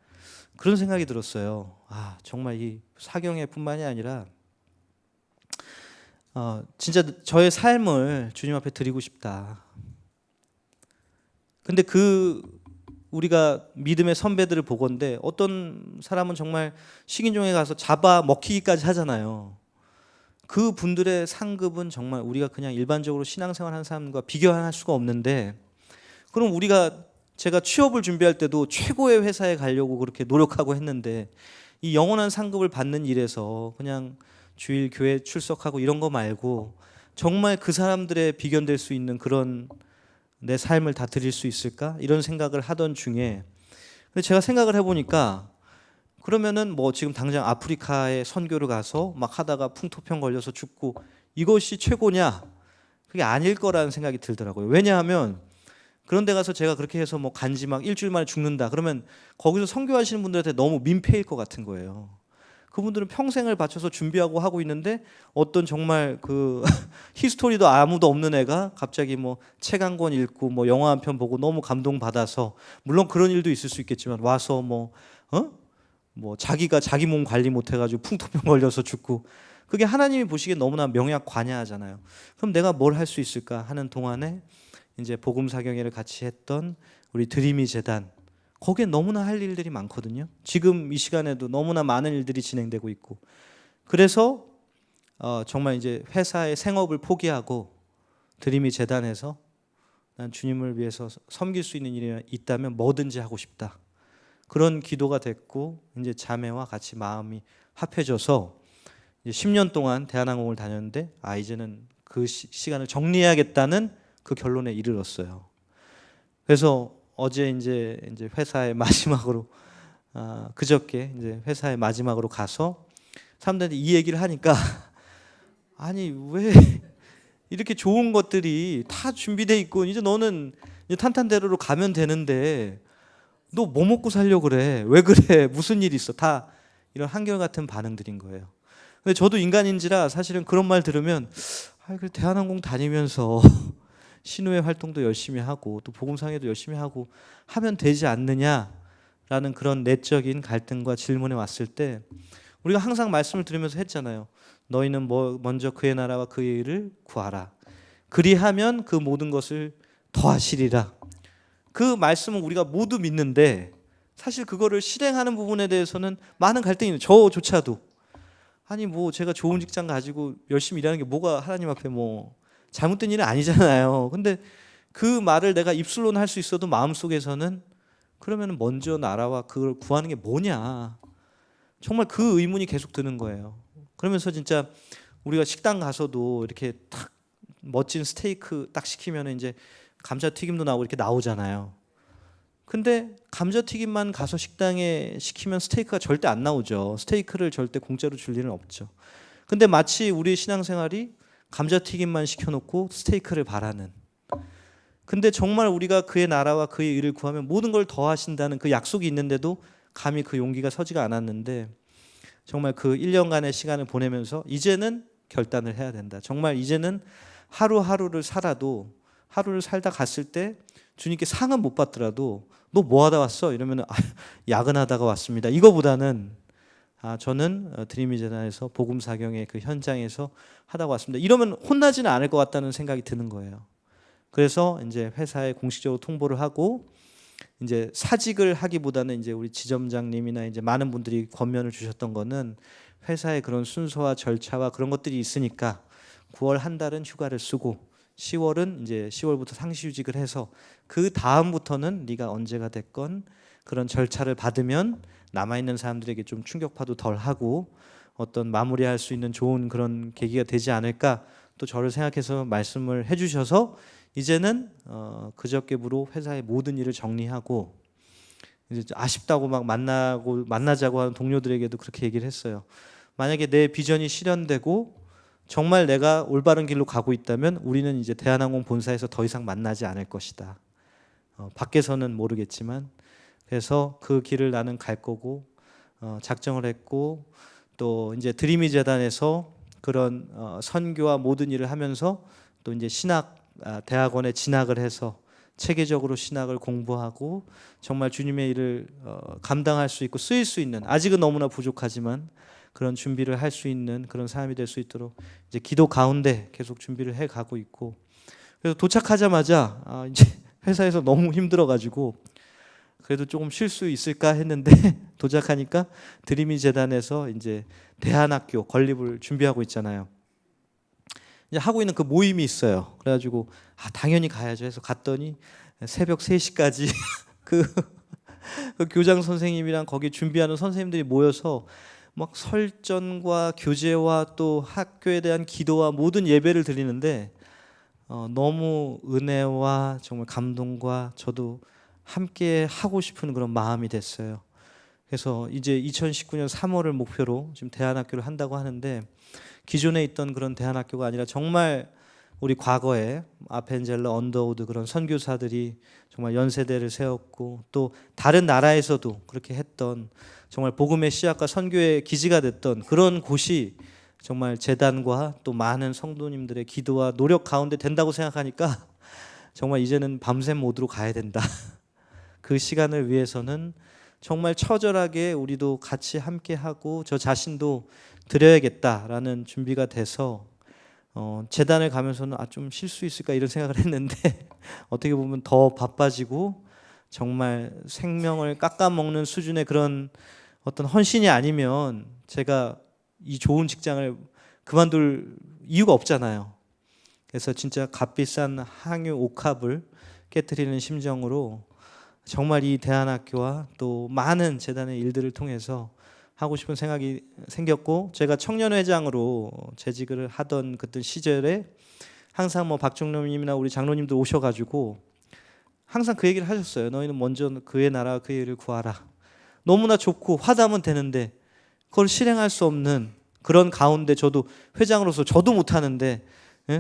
그런 생각이 들었어요. 정말 이 사경회뿐만이 아니라 진짜 저의 삶을 주님 앞에 드리고 싶다. 근데 우리가 믿음의 선배들을 보건대 어떤 사람은 정말 식인종에 가서 잡아 먹히기까지 하잖아요. 그 분들의 상급은 정말 우리가 그냥 일반적으로 신앙생활 하는 사람과 비교할 수가 없는데, 그럼 제가 취업을 준비할 때도 최고의 회사에 가려고 그렇게 노력하고 했는데, 이 영원한 상급을 받는 일에서 그냥 주일 교회 출석하고 이런 거 말고 정말 그 사람들의 비견될 수 있는 그런 내 삶을 다 드릴 수 있을까? 이런 생각을 하던 중에, 근데 제가 생각을 해보니까 그러면은 뭐 지금 당장 아프리카에 선교를 가서 막 하다가 풍토병 걸려서 죽고 이것이 최고냐? 그게 아닐 거라는 생각이 들더라고요. 왜냐하면 그런 데 가서 제가 그렇게 해서 뭐 간지 막 일주일 만에 죽는다 그러면 거기서 선교하시는 분들한테 너무 민폐일 것 같은 거예요. 그분들은 평생을 바쳐서 준비하고 하고 있는데 어떤 정말 히스토리도 아무도 없는 애가 갑자기 뭐 책 한 권 읽고 뭐 영화 한 편 보고 너무 감동받아서, 물론 그런 일도 있을 수 있겠지만 와서 뭐 자기가 자기 몸 관리 못 해가지고 풍토병 걸려서 죽고, 그게 하나님이 보시기에 너무나 명약관야하잖아요. 그럼 내가 뭘 할 수 있을까 하는 동안에 이제 복음사경회를 같이 했던 우리 드림이 재단, 거기에 너무나 할 일들이 많거든요. 지금 이 시간에도 너무나 많은 일들이 진행되고 있고, 그래서 정말 이제 회사의 생업을 포기하고 드림이 재단에서 난 주님을 위해서 섬길 수 있는 일이 있다면 뭐든지 하고 싶다. 그런 기도가 됐고, 이제 자매와 같이 마음이 합해져서 이제 10년 동안 대한항공을 다녔는데 이제는 그 시간을 정리해야겠다는 그 결론에 이르렀어요. 그래서 어제 이제 회사의 마지막으로 그저께 이제 회사의 마지막으로 가서 사람들한테 이 얘기를 하니까 아니 왜 이렇게 좋은 것들이 다 준비돼 있고 이제 너는 이제 탄탄대로로 가면 되는데 너 뭐 먹고 살려고 그래? 왜 그래? 무슨 일이 있어? 다 이런 한결같은 반응들인 거예요. 근데 저도 인간인지라 사실은 그런 말 들으면 그래 대한항공 다니면서 신우회 활동도 열심히 하고 또 복음상회도 열심히 하고 하면 되지 않느냐라는 그런 내적인 갈등과 질문에 왔을 때 우리가 항상 말씀을 드리면서 했잖아요. 너희는 먼저 그의 나라와 그의 일을 구하라. 그리하면 그 모든 것을 더하시리라. 그 말씀은 우리가 모두 믿는데 사실 그거를 실행하는 부분에 대해서는 많은 갈등이 있는 저조차도 아니 뭐 제가 좋은 직장 가지고 열심히 일하는 게 뭐가 하나님 앞에 뭐 잘못된 일은 아니잖아요. 근데 그 말을 내가 입술로는 할 수 있어도 마음속에서는 그러면 먼저 나라와 그걸 구하는 게 뭐냐. 정말 그 의문이 계속 드는 거예요. 그러면서 진짜 우리가 식당 가서도 이렇게 탁 멋진 스테이크 딱 시키면 이제 감자튀김도 나오고 이렇게 나오잖아요. 근데 감자튀김만 가서 식당에 시키면 스테이크가 절대 안 나오죠. 스테이크를 절대 공짜로 줄 일은 없죠. 근데 마치 우리 신앙생활이 감자튀김만 시켜놓고 스테이크를 바라는. 근데 정말 우리가 그의 나라와 그의 의를 구하면 모든 걸 더하신다는 그 약속이 있는데도 감히 그 용기가 서지가 않았는데 정말 그 1년간의 시간을 보내면서 이제는 결단을 해야 된다. 정말 이제는 하루하루를 살아도 하루를 살다 갔을 때 주님께 상은 못 받더라도 너 뭐 하다 왔어? 이러면 야근하다가 왔습니다. 이거보다는 저는 드림이 재단에서 복음 사경의 그 현장에서 하다가 왔습니다. 이러면 혼나지는 않을 것 같다는 생각이 드는 거예요. 그래서 이제 회사에 공식적으로 통보를 하고 이제 사직을 하기보다는 이제 우리 지점장님이나 이제 많은 분들이 권면을 주셨던 거는 회사의 그런 순서와 절차와 그런 것들이 있으니까 9월 한 달은 휴가를 쓰고 10월은 이제 10월부터 상시휴직을 해서 그 다음부터는 네가 언제가 됐건 그런 절차를 받으면 남아 있는 사람들에게 좀 충격파도 덜 하고 어떤 마무리할 수 있는 좋은 그런 계기가 되지 않을까 또 저를 생각해서 말씀을 해주셔서 이제는 그저께부로 회사의 모든 일을 정리하고 이제 아쉽다고 막 만나자고 하는 동료들에게도 그렇게 얘기를 했어요. 만약에 내 비전이 실현되고 정말 내가 올바른 길로 가고 있다면 우리는 이제 대한항공 본사에서 더 이상 만나지 않을 것이다. 밖에서는 모르겠지만 그래서 그 길을 나는 갈 거고 작정을 했고 또 이제 드림이 재단에서 그런 선교와 모든 일을 하면서 또 이제 신학 대학원에 진학을 해서 체계적으로 신학을 공부하고 정말 주님의 일을 감당할 수 있고 쓰일 수 있는 아직은 너무나 부족하지만 그런 준비를 할 수 있는 그런 사람이 될 수 있도록 이제 기도 가운데 계속 준비를 해 가고 있고 그래서 도착하자마자 이제 회사에서 너무 힘들어가지고 그래도 조금 쉴 수 있을까 했는데 도착하니까 드림이 재단에서 이제 대한학교 건립을 준비하고 있잖아요. 이제 하고 있는 그 모임이 있어요. 그래가지고 당연히 가야죠 해서 갔더니 새벽 3시까지 그 교장 선생님이랑 거기 준비하는 선생님들이 모여서 막 설전과 교제와 또 학교에 대한 기도와 모든 예배를 드리는데 너무 은혜와 정말 감동과 저도 함께 하고 싶은 그런 마음이 됐어요. 그래서 이제 2019년 3월을 목표로 지금 대안학교를 한다고 하는데 기존에 있던 그런 대안학교가 아니라 정말 우리 과거에 아펜젤러, 언더우드 그런 선교사들이 정말 연세대를 세웠고 또 다른 나라에서도 그렇게 했던 정말 복음의 씨앗과 선교의 기지가 됐던 그런 곳이 정말 재단과 또 많은 성도님들의 기도와 노력 가운데 된다고 생각하니까 정말 이제는 밤샘 모드로 가야 된다. 그 시간을 위해서는 정말 처절하게 우리도 같이 함께하고 저 자신도 드려야겠다라는 준비가 돼서 재단을 가면서는 좀 쉴 수 있을까 이런 생각을 했는데 어떻게 보면 더 바빠지고 정말 생명을 깎아먹는 수준의 그런 어떤 헌신이 아니면 제가 이 좋은 직장을 그만둘 이유가 없잖아요. 그래서 진짜 값비싼 항유 옥합을 깨트리는 심정으로 정말 이 대안학교와 또 많은 재단의 일들을 통해서 하고 싶은 생각이 생겼고 제가 청년회장으로 재직을 하던 그때 시절에 항상 뭐 박종놈님이나 우리 장로님들 오셔가지고 항상 그 얘기를 하셨어요. 너희는 먼저 그의 나라와 그의 일을 구하라. 너무나 좋고 화답은 되는데 그걸 실행할 수 없는 그런 가운데 저도 회장으로서 저도 못하는데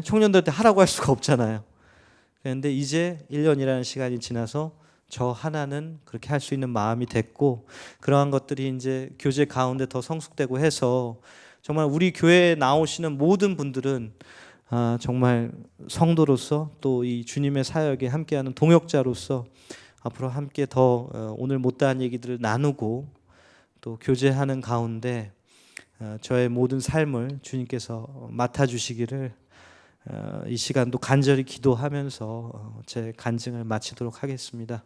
청년들한테 하라고 할 수가 없잖아요. 그런데 이제 1년이라는 시간이 지나서 저 하나는 그렇게 할 수 있는 마음이 됐고 그러한 것들이 이제 교제 가운데 더 성숙되고 해서 정말 우리 교회에 나오시는 모든 분들은 정말 성도로서 또 이 주님의 사역에 함께하는 동역자로서 앞으로 함께 더 오늘 못다한 얘기들을 나누고 또 교제하는 가운데 저의 모든 삶을 주님께서 맡아주시기를 이 시간도 간절히 기도하면서 제 간증을 마치도록 하겠습니다.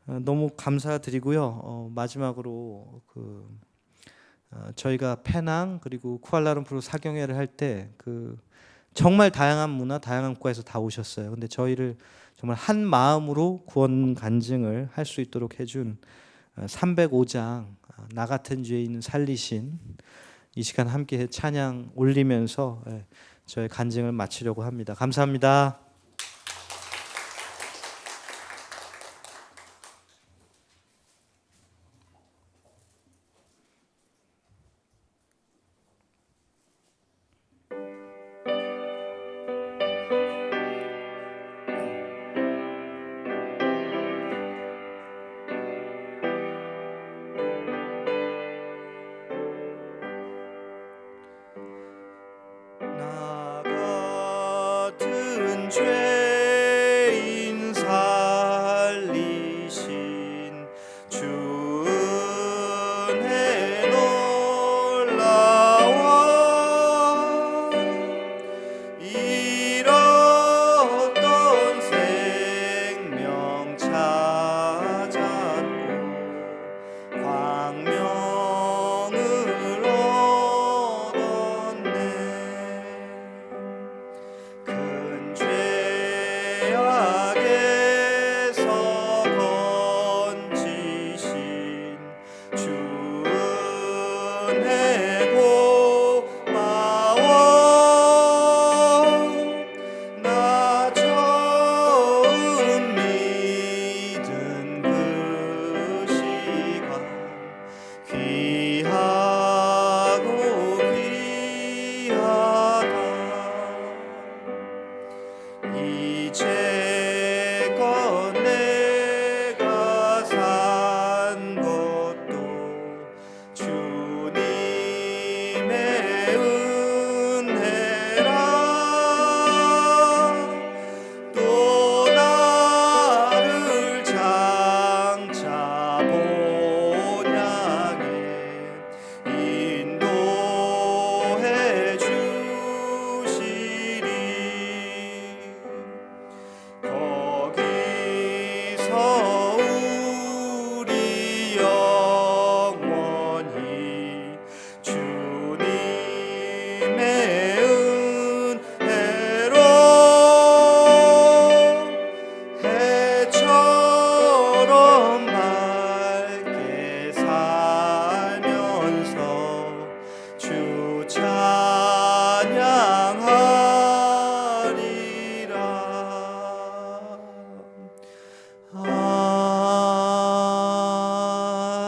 너무 감사드리고요. 마지막으로 저희가 페낭 그리고 쿠알라룸푸르 사경회를 할 때 정말 다양한 문화, 다양한 국가에서 다 오셨어요. 근데 저희를 정말 한 마음으로 구원 간증을 할 수 있도록 해준 305장 나 같은 죄인 살리신 이 시간 함께 찬양 올리면서 저의 간증을 마치려고 합니다. 감사합니다. 나 같은 죄인 살리신 주 은혜 놀라워 잃었던 생명 찾았고 광명을 얻었네. 큰 죄악에서 건지신 주 은혜 고마워. 나 처음 믿은 그 시간 귀하고 귀하다. 이제껏 내가 산 것도 주님의 은혜라. 또 나를 장차 본향에 인도해 주시리. 거기서 우리 영원히 주님의 은혜로 해처럼 밝게 살면서 주 찬양하리라.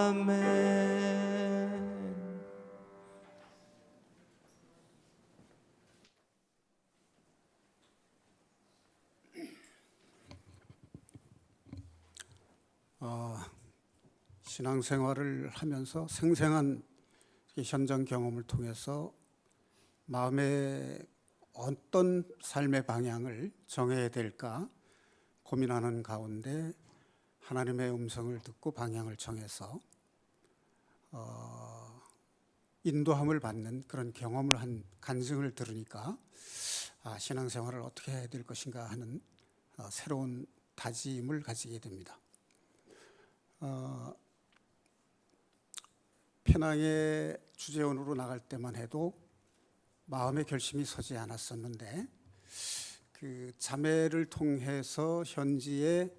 아멘. 신앙생활을 하면서 생생한 현장 경험을 통해서 마음의 어떤 삶의 방향을 정해야 될까 고민하는 가운데 하나님의 음성을 듣고 방향을 정해서 인도함을 받는 그런 경험을 한 간증을 들으니까 신앙생활을 어떻게 해야 될 것인가 하는 새로운 다짐을 가지게 됩니다. 페낭에 주재원으로 나갈 때만 해도 마음의 결심이 서지 않았었는데 그 자매를 통해서 현지의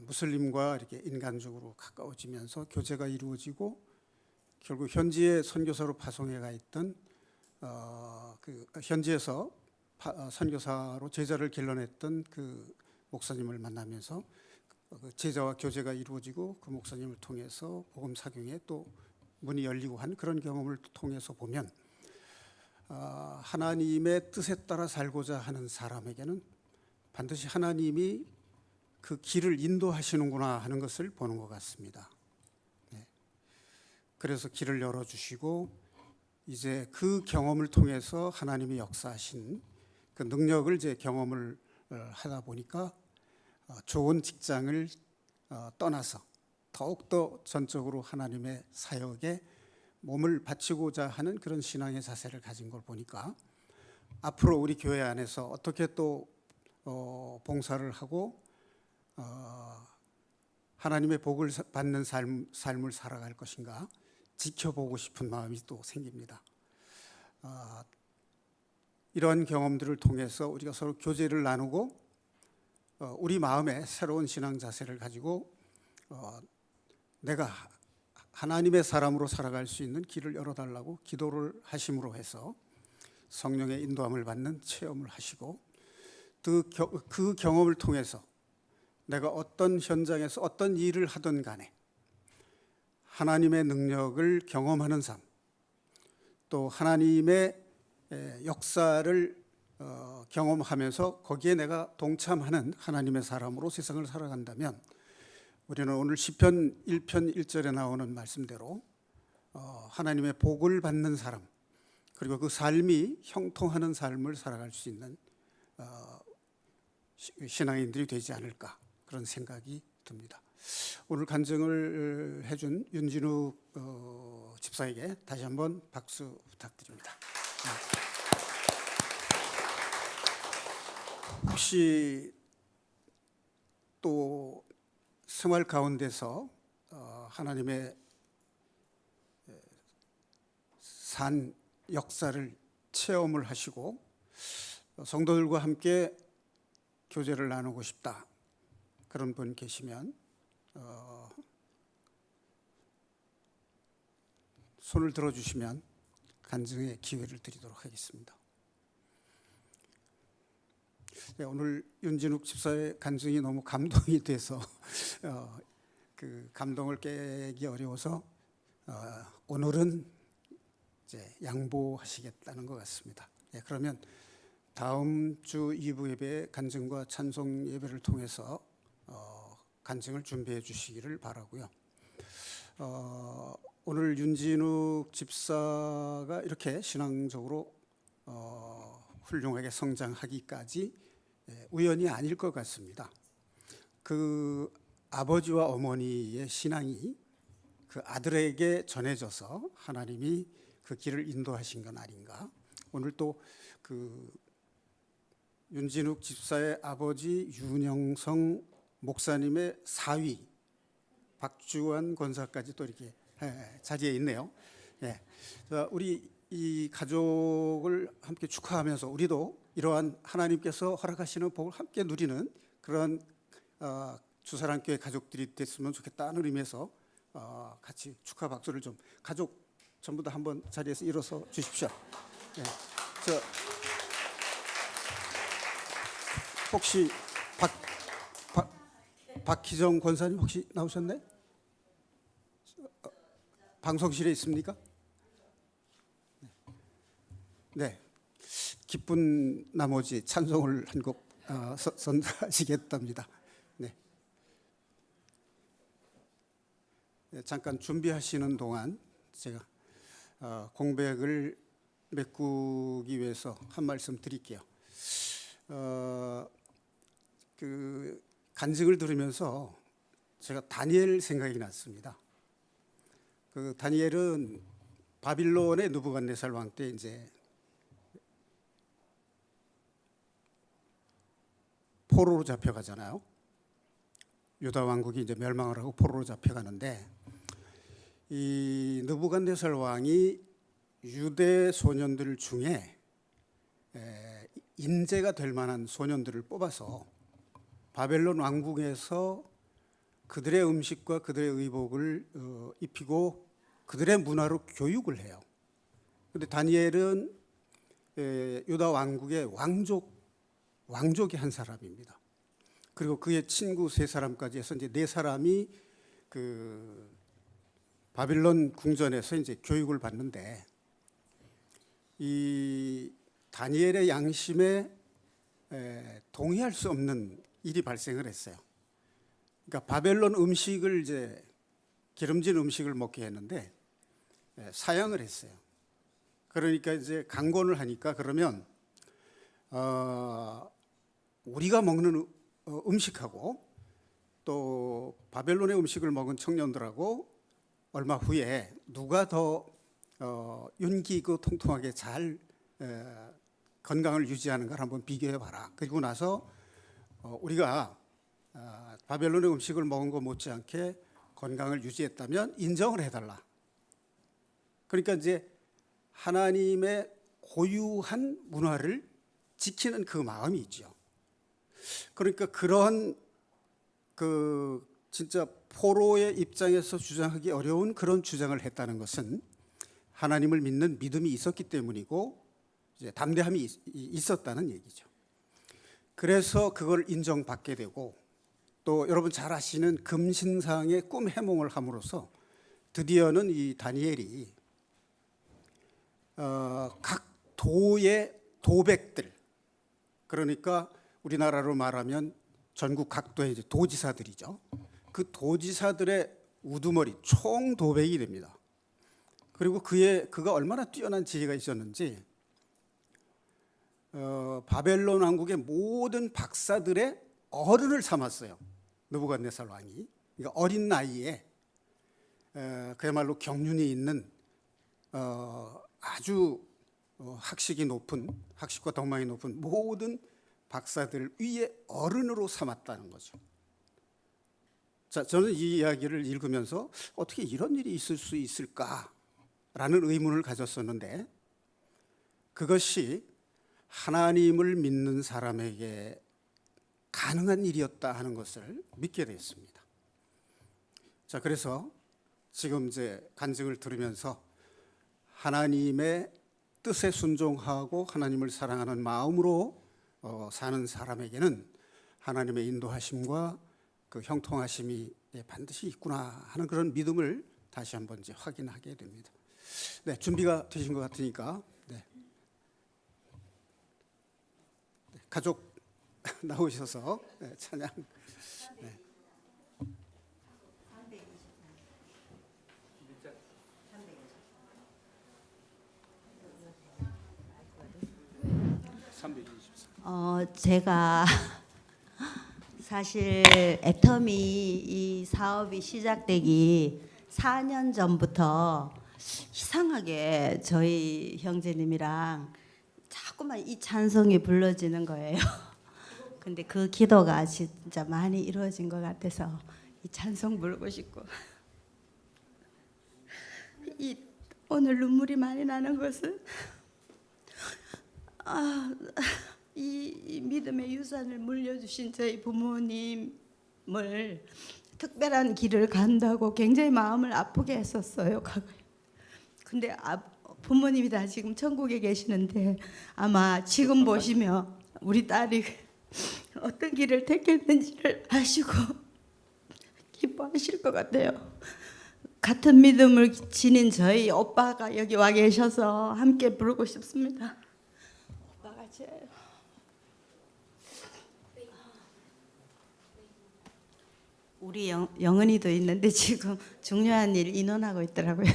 무슬림과 이렇게 인간적으로 가까워지면서 교제가 이루어지고 결국 현지의 선교사로 파송해 가 있던 그 현지에서 선교사로 제자를 길러냈던 그 목사님을 만나면서 그 제자와 교제가 이루어지고 그 목사님을 통해서 복음 사경에 또 문이 열리고 한 그런 경험을 통해서 보면 하나님의 뜻에 따라 살고자 하는 사람에게는 반드시 하나님이 그 길을 인도하시는구나 하는 것을 보는 것 같습니다. 그래서 길을 열어주시고 이제 그 경험을 통해서 하나님이 역사하신 그 능력을 이제 경험을 하다 보니까 좋은 직장을 떠나서 더욱더 전적으로 하나님의 사역에 몸을 바치고자 하는 그런 신앙의 자세를 가진 걸 보니까 앞으로 우리 교회 안에서 어떻게 또 봉사를 하고 하나님의 복을 받는 삶을 살아갈 것인가 지켜보고 싶은 마음이 또 생깁니다. 이러한 경험들을 통해서 우리가 서로 교제를 나누고 우리 마음에 새로운 신앙 자세를 가지고 내가 하나님의 사람으로 살아갈 수 있는 길을 열어달라고 기도를 하심으로 해서 성령의 인도함을 받는 체험을 하시고 그 경험을 통해서 내가 어떤 현장에서 어떤 일을 하든 간에 하나님의 능력을 경험하는 삶, 또 하나님의 역사를 경험하면서 거기에 내가 동참하는 하나님의 사람으로 세상을 살아간다면 우리는 오늘 시편 1편 1절에 나오는 말씀대로 하나님의 복을 받는 사람, 그리고 그 삶이 형통하는 삶을 살아갈 수 있는 신앙인들이 되지 않을까, 그런 생각이 듭니다. 오늘 간증을 해준 윤진욱 집사에게 다시 한번 박수 부탁드립니다. 혹시 또 생활 가운데서 하나님의 산 역사를 체험을 하시고 성도들과 함께 교제를 나누고 싶다, 그런 분 계시면 손을 들어주시면 간증의 기회를 드리도록 하겠습니다. 네, 오늘 윤진욱 집사의 간증이 너무 감동이 돼서 그 감동을 깨기 어려워서 오늘은 이제 양보하시겠다는 것 같습니다. 네, 그러면 다음 주 2부 예배 간증과 찬송 예배를 통해서 간증을 준비해 주시기를 바라고요. 오늘 윤진욱 집사가 이렇게 신앙적으로 훌륭하게 성장하기까지 우연이 아닐 것 같습니다. 그 아버지와 어머니의 신앙이 그 아들에게 전해져서 하나님이 그 길을 인도하신 건 아닌가. 오늘 또 그 윤진욱 집사의 아버지 윤영성 목사님의 사위 박주환 권사까지 또 이렇게 자리에 있네요. 예, 우리 이 가족을 함께 축하하면서 우리도 이러한 하나님께서 허락하시는 복을 함께 누리는 그런 주사랑교회 가족들이 됐으면 좋겠다는 의미에서 같이 축하 박수를 좀, 가족 전부 다 한번 자리에서 일어서 주십시오. 예, 혹시 박희정 권사님 혹시 나오셨나요? 방송실에 있습니까? 네, 기쁜 나머지 찬송을 한 곡 선사하시겠답니다. 네. 네, 잠깐 준비하시는 동안 제가 공백을 메꾸기 위해서 한 말씀 드릴게요. 그 간증을 들으면서 제가 다니엘 생각이 났습니다. 그 다니엘은 바빌론의 느부갓네살 왕 때 이제 포로로 잡혀가잖아요. 유다 왕국이 이제 멸망을 하고 포로로 잡혀가는데 이 느부갓네살 왕이 유대 소년들 중에 인재가 될 만한 소년들을 뽑아서 바벨론 왕궁에서 그들의 음식과 그들의 의복을 입히고 그들의 문화로 교육을 해요. 그런데 다니엘은 유다 왕국의 왕족의 한 사람입니다. 그리고 그의 친구 세 사람까지 해서 이제 네 사람이 그 바빌론 궁전에서 이제 교육을 받는데 이 다니엘의 양심에 동의할 수 없는 일이 발생을 했어요. 그러니까 바벨론 음식을 이제 기름진 음식을 먹게 했는데 사양을 했어요. 그러니까 이제 강권을 하니까 그러면 우리가 먹는 음식하고 또 바벨론의 음식을 먹은 청년들하고 얼마 후에 누가 더 윤기고 통통하게 잘 건강을 유지하는 걸 한번 비교해 봐라. 그리고 나서 우리가 바벨론의 음식을 먹은 것 못지않게 건강을 유지했다면 인정을 해달라. 그러니까 이제 하나님의 고유한 문화를 지키는 그 마음이 있죠. 그러니까 그런 진짜 포로의 입장에서 주장하기 어려운 그런 주장을 했다는 것은 하나님을 믿는 믿음이 있었기 때문이고 이제 담대함이 있었다는 얘기죠. 그래서 그걸 인정받게 되고 또 여러분 잘 아시는 금신상의 꿈 해몽을 함으로써 드디어는 이 다니엘이 각 도의 도백들, 그러니까 우리나라로 말하면 전국 각도의 이제 도지사들이죠. 그 도지사들의 우두머리 총 도백이 됩니다. 그리고 그가 얼마나 뛰어난 지혜가 있었는지 바벨론 왕국의 모든 박사들의 어른을 삼았어요. 느부갓네살 왕이. 그러니까 어린 나이에 그야말로 경륜이 있는 아주 학식과 덕망이 높은 모든 박사들 위에 어른으로 삼았다는 거죠. 자, 저는 이 이야기를 읽으면서 어떻게 이런 일이 있을 수 있을까라는 의문을 가졌었는데 그것이 하나님을 믿는 사람에게 가능한 일이었다 하는 것을 믿게 됐습니다. 자, 그래서 지금 이제 간증을 들으면서 하나님의 뜻에 순종하고 하나님을 사랑하는 마음으로 사는 사람에게는 하나님의 인도하심과 그 형통하심이 반드시 있구나 하는 그런 믿음을 다시 한번 이제 확인하게 됩니다. 네, 준비가 되신 것 같으니까 가족 나오셔서 찬양. 네. 제가 사실 애터미 이 사업이 시작되기 4년 전부터 이상하게 저희 형제님이랑 자꾸만 이 찬송이 불러지는 거예요. 근데 그 기도가 진짜 많이 이루어진 것 같아서 이 찬송 부르고 싶고 오늘 눈물이 많이 나는 것은 이 믿음의 유산을 물려주신 저희 부모님을 특별한 길을 간다고 굉장히 마음을 아프게 했었어요. 근데 부모님이 다 지금 천국에 계시는데 아마 지금 보시면 우리 딸이 어떤 길을 택했는지를 아시고 기뻐하실 것 같아요. 같은 믿음을 지닌 저희 오빠가 여기 와 계셔서 함께 부르고 싶습니다. 오빠가 제일 우리 영은이도 있는데 지금 중요한 일 인원하고 있더라고요.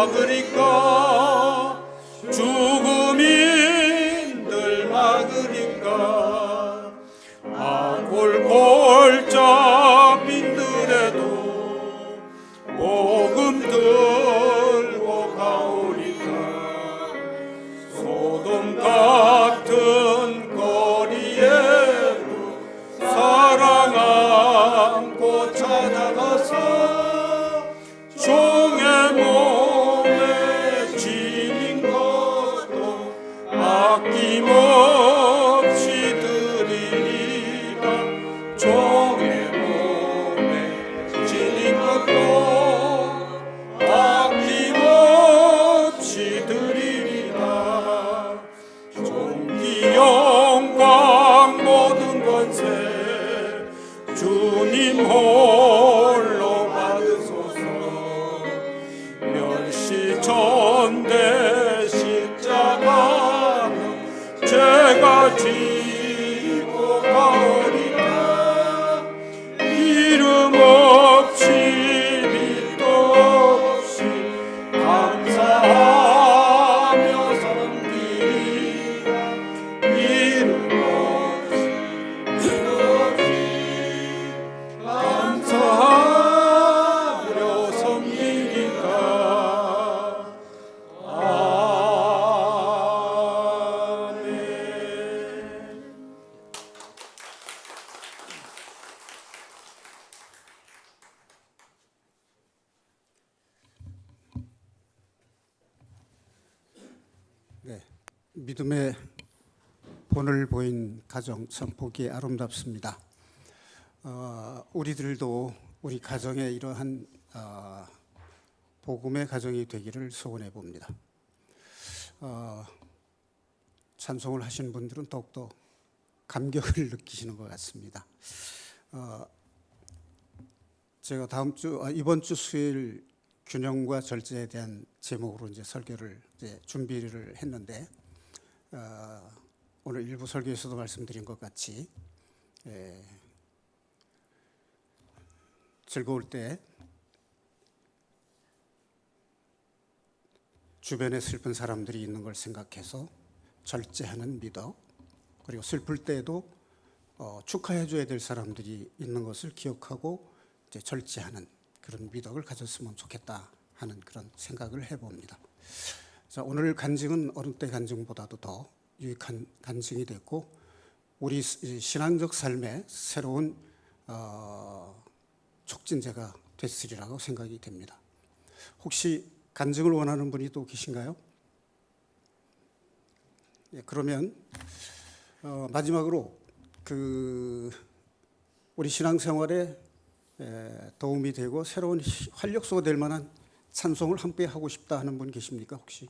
막으리까 죽음인들 막으리까 골골짝 빈들에도 복음 들고 가오리까 소돔 같은 거리에도 사랑 안고 찾아가서 종의 몸에 지닌 것도 아낌없이 주님 홀로 받으소서. 멸시전대 십자가는 죄가 지고 가오리라. 이름 없이 빛도 없이 감사하며 섬기리라. 이름 없이 빛도 없이 감사하며 섬기리라. 아멘. 네, 믿음의 본을 보인 가정 참 보기에 아름답습니다. 우리들도 우리 가정에 이러한 복음의 가정이 되기를 소원해 봅니다. 찬송을 하신 분들은 더욱더 감격을 느끼시는 것 같습니다. 제가 이번 주 수요일 균형과 절제에 대한 제목으로 이제 설교를 준비를 했는데 오늘 일부 설교에서도 말씀드린 것 같이 즐거울 때 주변에 슬픈 사람들이 있는 걸 생각해서 절제하는 미덕, 그리고 슬플 때에도 축하해 줘야 될 사람들이 있는 것을 기억하고 이제 절제하는 그런 미덕을 가졌으면 좋겠다 하는 그런 생각을 해봅니다. 자, 오늘 간증은 어느 때 간증보다도 더 유익한 간증이 됐고 우리 신앙적 삶에 새로운 촉진제가 됐으리라고 생각이 됩니다. 혹시 간증을 원하는 분이 또 계신가요? 예, 그러면 마지막으로 우리 신앙생활에 도움이 되고 새로운 활력소가 될 만한 찬송을 함께 하고 싶다 하는 분 계십니까 혹시?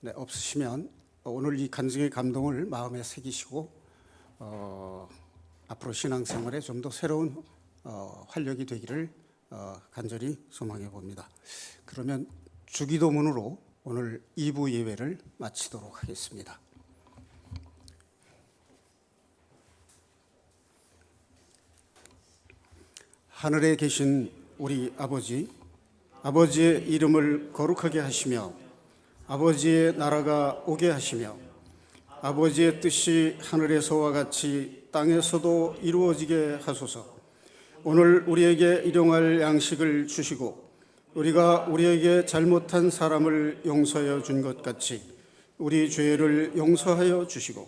네, 없으시면 오늘 이 간증의 감동을 마음에 새기시고 앞으로 신앙생활에 좀 더 새로운 활력이 되기를 간절히 소망해 봅니다. 그러면 주기도문으로 오늘 2부 예배를 마치도록 하겠습니다. 하늘에 계신 우리 아버지, 아버지의 이름을 거룩하게 하시며 아버지의 나라가 오게 하시며 아버지의 뜻이 하늘에서와 같이 땅에서도 이루어지게 하소서. 오늘 우리에게 일용할 양식을 주시고 우리가 우리에게 잘못한 사람을 용서하여 준 것 같이 우리 죄를 용서하여 주시고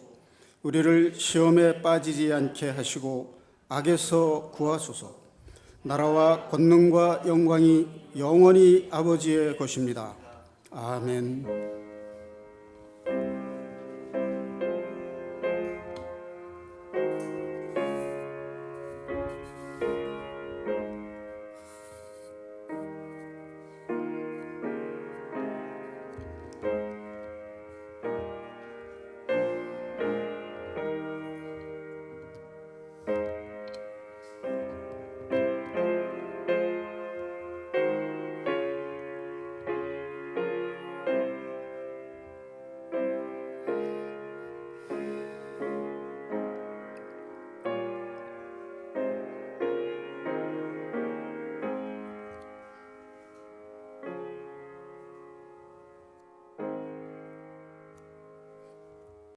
우리를 시험에 빠지지 않게 하시고 악에서 구하소서. 나라와 권능과 영광이 영원히 아버지의 것입니다. 아멘.